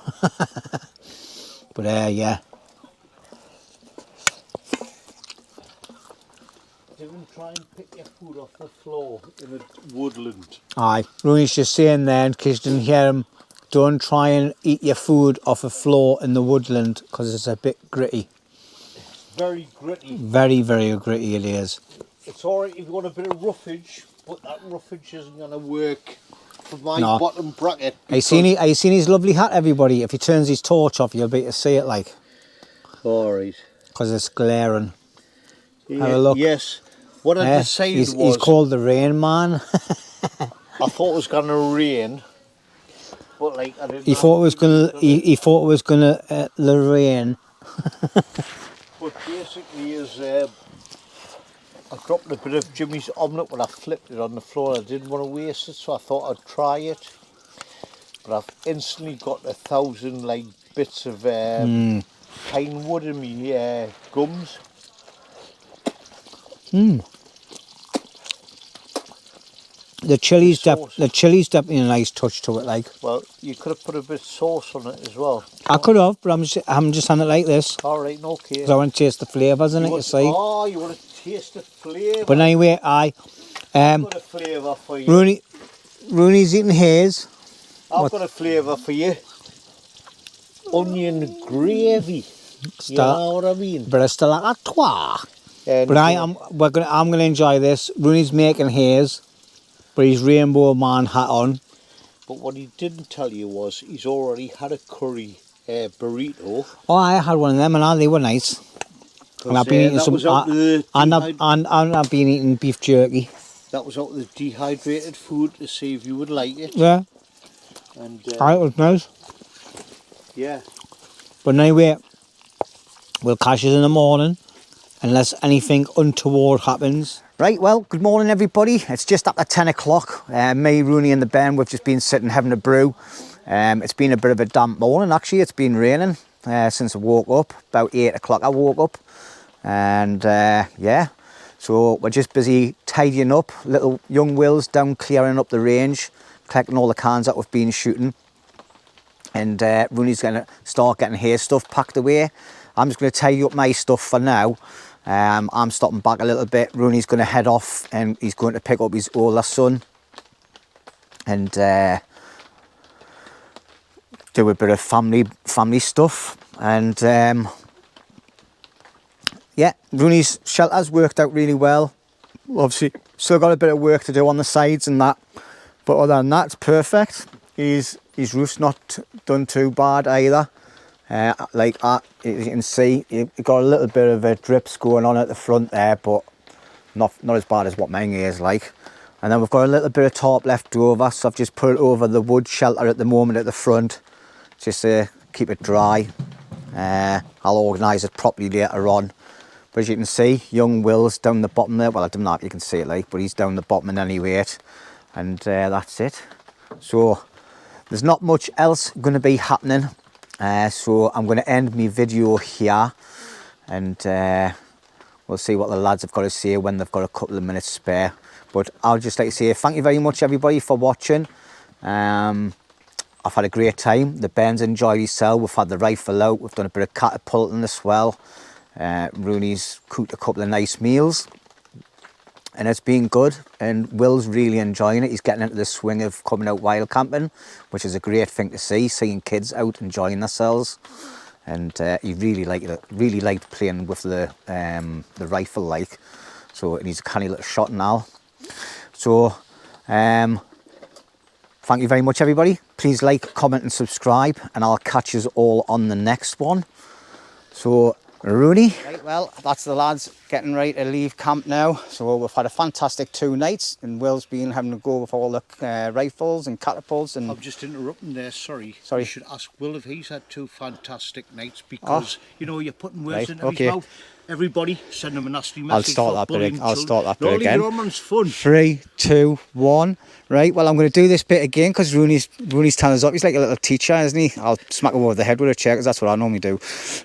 But yeah. Don't try and pick your food off the floor in a woodland. Aye, Rooney's just saying there, in case you didn't hear him, don't try and eat your food off a floor in the woodland because it's a bit gritty. Very gritty. Very, very gritty it is. It's alright if you want a bit of roughage, but that roughage isn't going to work for my No. bottom bracket. Have you seen his lovely hat, everybody? If he turns his torch off, you'll be able to see it, like. Alright. Because it's glaring. Yeah, Have a look. Yes. What I decided was... He's called the Rain Man. I thought it was going to rain. But like, I didn't He thought it was gonna rain. But basically is... I dropped a bit of Jimmy's omelette when I flipped it on the floor. I didn't want to waste it, so I thought I'd try it. But I've instantly got 1,000 like bits of pine wood in me gums. The chili's definitely a nice touch to it, like. Well, you could have put a bit of sauce on it as well. I could have, but I'm just having it like this. Alright, okay. Because I want to taste the flavours in it, you see. Oh, you want to taste the flavour? But anyway, I've got a flavour for you. Rooney's eating his. I've got a flavour for you. Onion gravy. You know what I mean? But it's still like a twat. And But I'm gonna enjoy this. Rooney's making his, but he's Rainbow Man hat on. But what he didn't tell you was he's already had a curry burrito. Oh, I had one of them, and they were nice. And I've been eating some. And I've been eating beef jerky. That was out of the dehydrated food to see if you would like it. Yeah. And It was nice. yeah. But anyway, we'll catch it in the morning, unless anything untoward happens. Right, well, good morning everybody. It's just after 10 o'clock. Me, Rooney and the Ben, we've just been sitting having a brew. It's been a bit of a damp morning actually. It's been raining since I woke up. About 8 o'clock I woke up. And yeah, so we're just busy tidying up. Little young Will's down clearing up the range, collecting all the cans that we've been shooting. And Rooney's going to start getting his stuff packed away. I'm just going to tidy up my stuff for now. I'm stopping back a little bit. Rooney's going to head off and he's going to pick up his older son and do a bit of family stuff. And yeah, Rooney's shelter's worked out really well. Obviously, still got a bit of work to do on the sides and that, but other than that, it's perfect. His roof's not done too bad either. Like as you can see, you've got a little bit of drips going on at the front there, but not as bad as what mine is like. And then we've got a little bit of tarp left over, so I've just put it over the wood shelter at the moment at the front, just to keep it dry. I'll organise it properly later on. But as you can see, young Will's down the bottom there. Well, I don't know if you can see it like, but he's down the bottom in any weight. And that's it. So there's not much else going to be happening. So I'm going to end my video here. And we'll see what the lads have got to say when they've got a couple of minutes spare. But I'll just like to say thank you very much everybody for watching. I've had a great time. The Ben's enjoyed himself. We've had the rifle out. We've done a bit of catapulting as well. Rooney's cooked a couple of nice meals. And it's been good. And Will's really enjoying it. He's getting into the swing of coming out wild camping, which is a great thing to see. Seeing kids out enjoying themselves. And he really liked it. Really liked playing with the rifle like. So and he's a canny little shot now. So thank you very much everybody. Please like, comment and subscribe, and I'll catch you all on the next one. So Rooney. Right, well, that's the lads getting ready to leave camp now. So we've had a fantastic 2 nights, and Will's been having to go with all the rifles and catapults. And I'm just interrupting there, sorry. Sorry. You should ask Will if he's had 2 fantastic nights, because, you know, you're putting words right, into okay. his mouth. Everybody, send them a nasty message. I'll start for that bit. bullying I'll children. start that bit No, again. leave it on, man, it's fun. 3, 2, 1. Right, well, I'm going to do this bit again because Rooney's telling us up. He's like a little teacher, isn't he? I'll smack him over the head with a chair because that's what I normally do.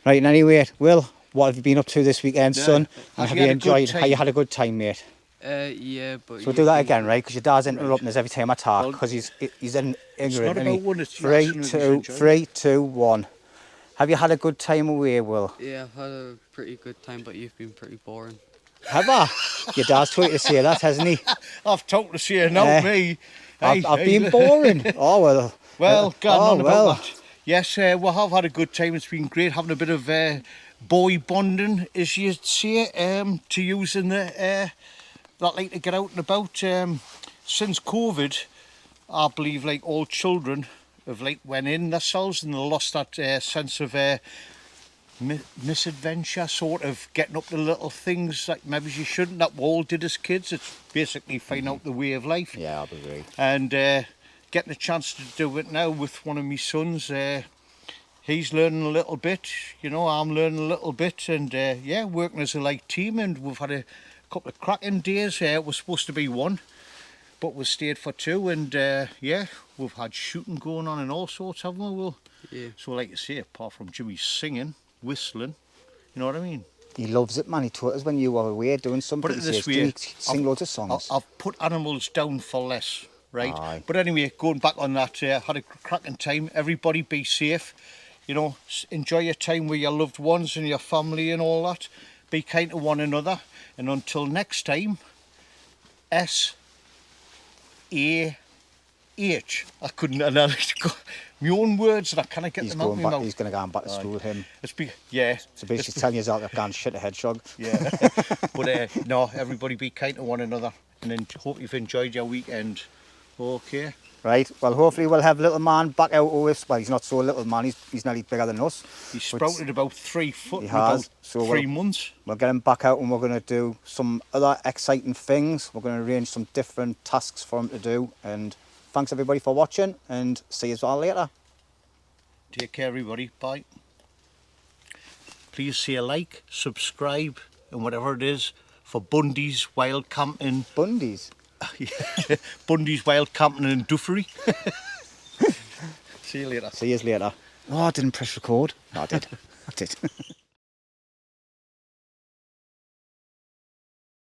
Right, and anyway, Will, what have you been up to this weekend, son? And have you enjoyed? Have you had a good time, mate? Yeah, but... So we'll do that again, right? Because your dad's interrupting us every time I talk because he's ignorant. It's not about one, it's 3, 2, 1. Have you had a good time away, Will? Yeah, I've had a pretty good time, but you've been pretty boring. Have I? Your dad's told you to say that, hasn't he? I've told to say no, me. I've been boring. Oh, well. Well, gone on about well. that. Yes, we have had a good time. It's been great having a bit of boy bonding, as you'd say, to use in the that like to get out and about. Since COVID, I believe like all children have like went in themselves and they lost that sense of misadventure, sort of getting up to little things like maybe you shouldn't, that we all did as kids. It's basically find out the way of life. Yeah, I'll agree. And getting a chance to do it now with one of my sons, he's learning a little bit, you know, I'm learning a little bit, and yeah, working as a like team, and we've had a couple of cracking days. It was supposed to be one, but we stayed for 2, and yeah, we've had shooting going on and all sorts, haven't we, Will? Yeah. So like you say, apart from Jimmy singing, whistling, you know what I mean? He loves it, man. He told us when you were away doing something. Put it He this says, way, "Do you sing loads of songs?" I've put animals down for less, right? Aye. But anyway, going back on that, had a cracking time. Everybody be safe, you know, enjoy your time with your loved ones and your family and all that. Be kind to one another, and until next time, S-A-H. I couldn't, my own words, and I can't get them out of my mouth. He's going to go back to school with him. Yeah. So basically telling you that I've gone shit a hedgehog. Yeah. But no, everybody be kind to one another, and then hope you've enjoyed your weekend. Okay. Right, well, hopefully we'll have little man back out with us. Well, he's not so little man, he's nearly bigger than us. He sprouted about 3 foot He in about has, so 3 months. We'll get him back out and we're going to do some other exciting things. We're going to arrange some different tasks for him to do. And thanks everybody for watching, and see you all later. Take care, everybody. Bye. Please say a like, subscribe, and whatever it is for Bundy's Wild Camping. Bundy's? Bundy's Wild Camping and Duffery. See you later. See you later. Oh, I didn't press record. No, I did. I did.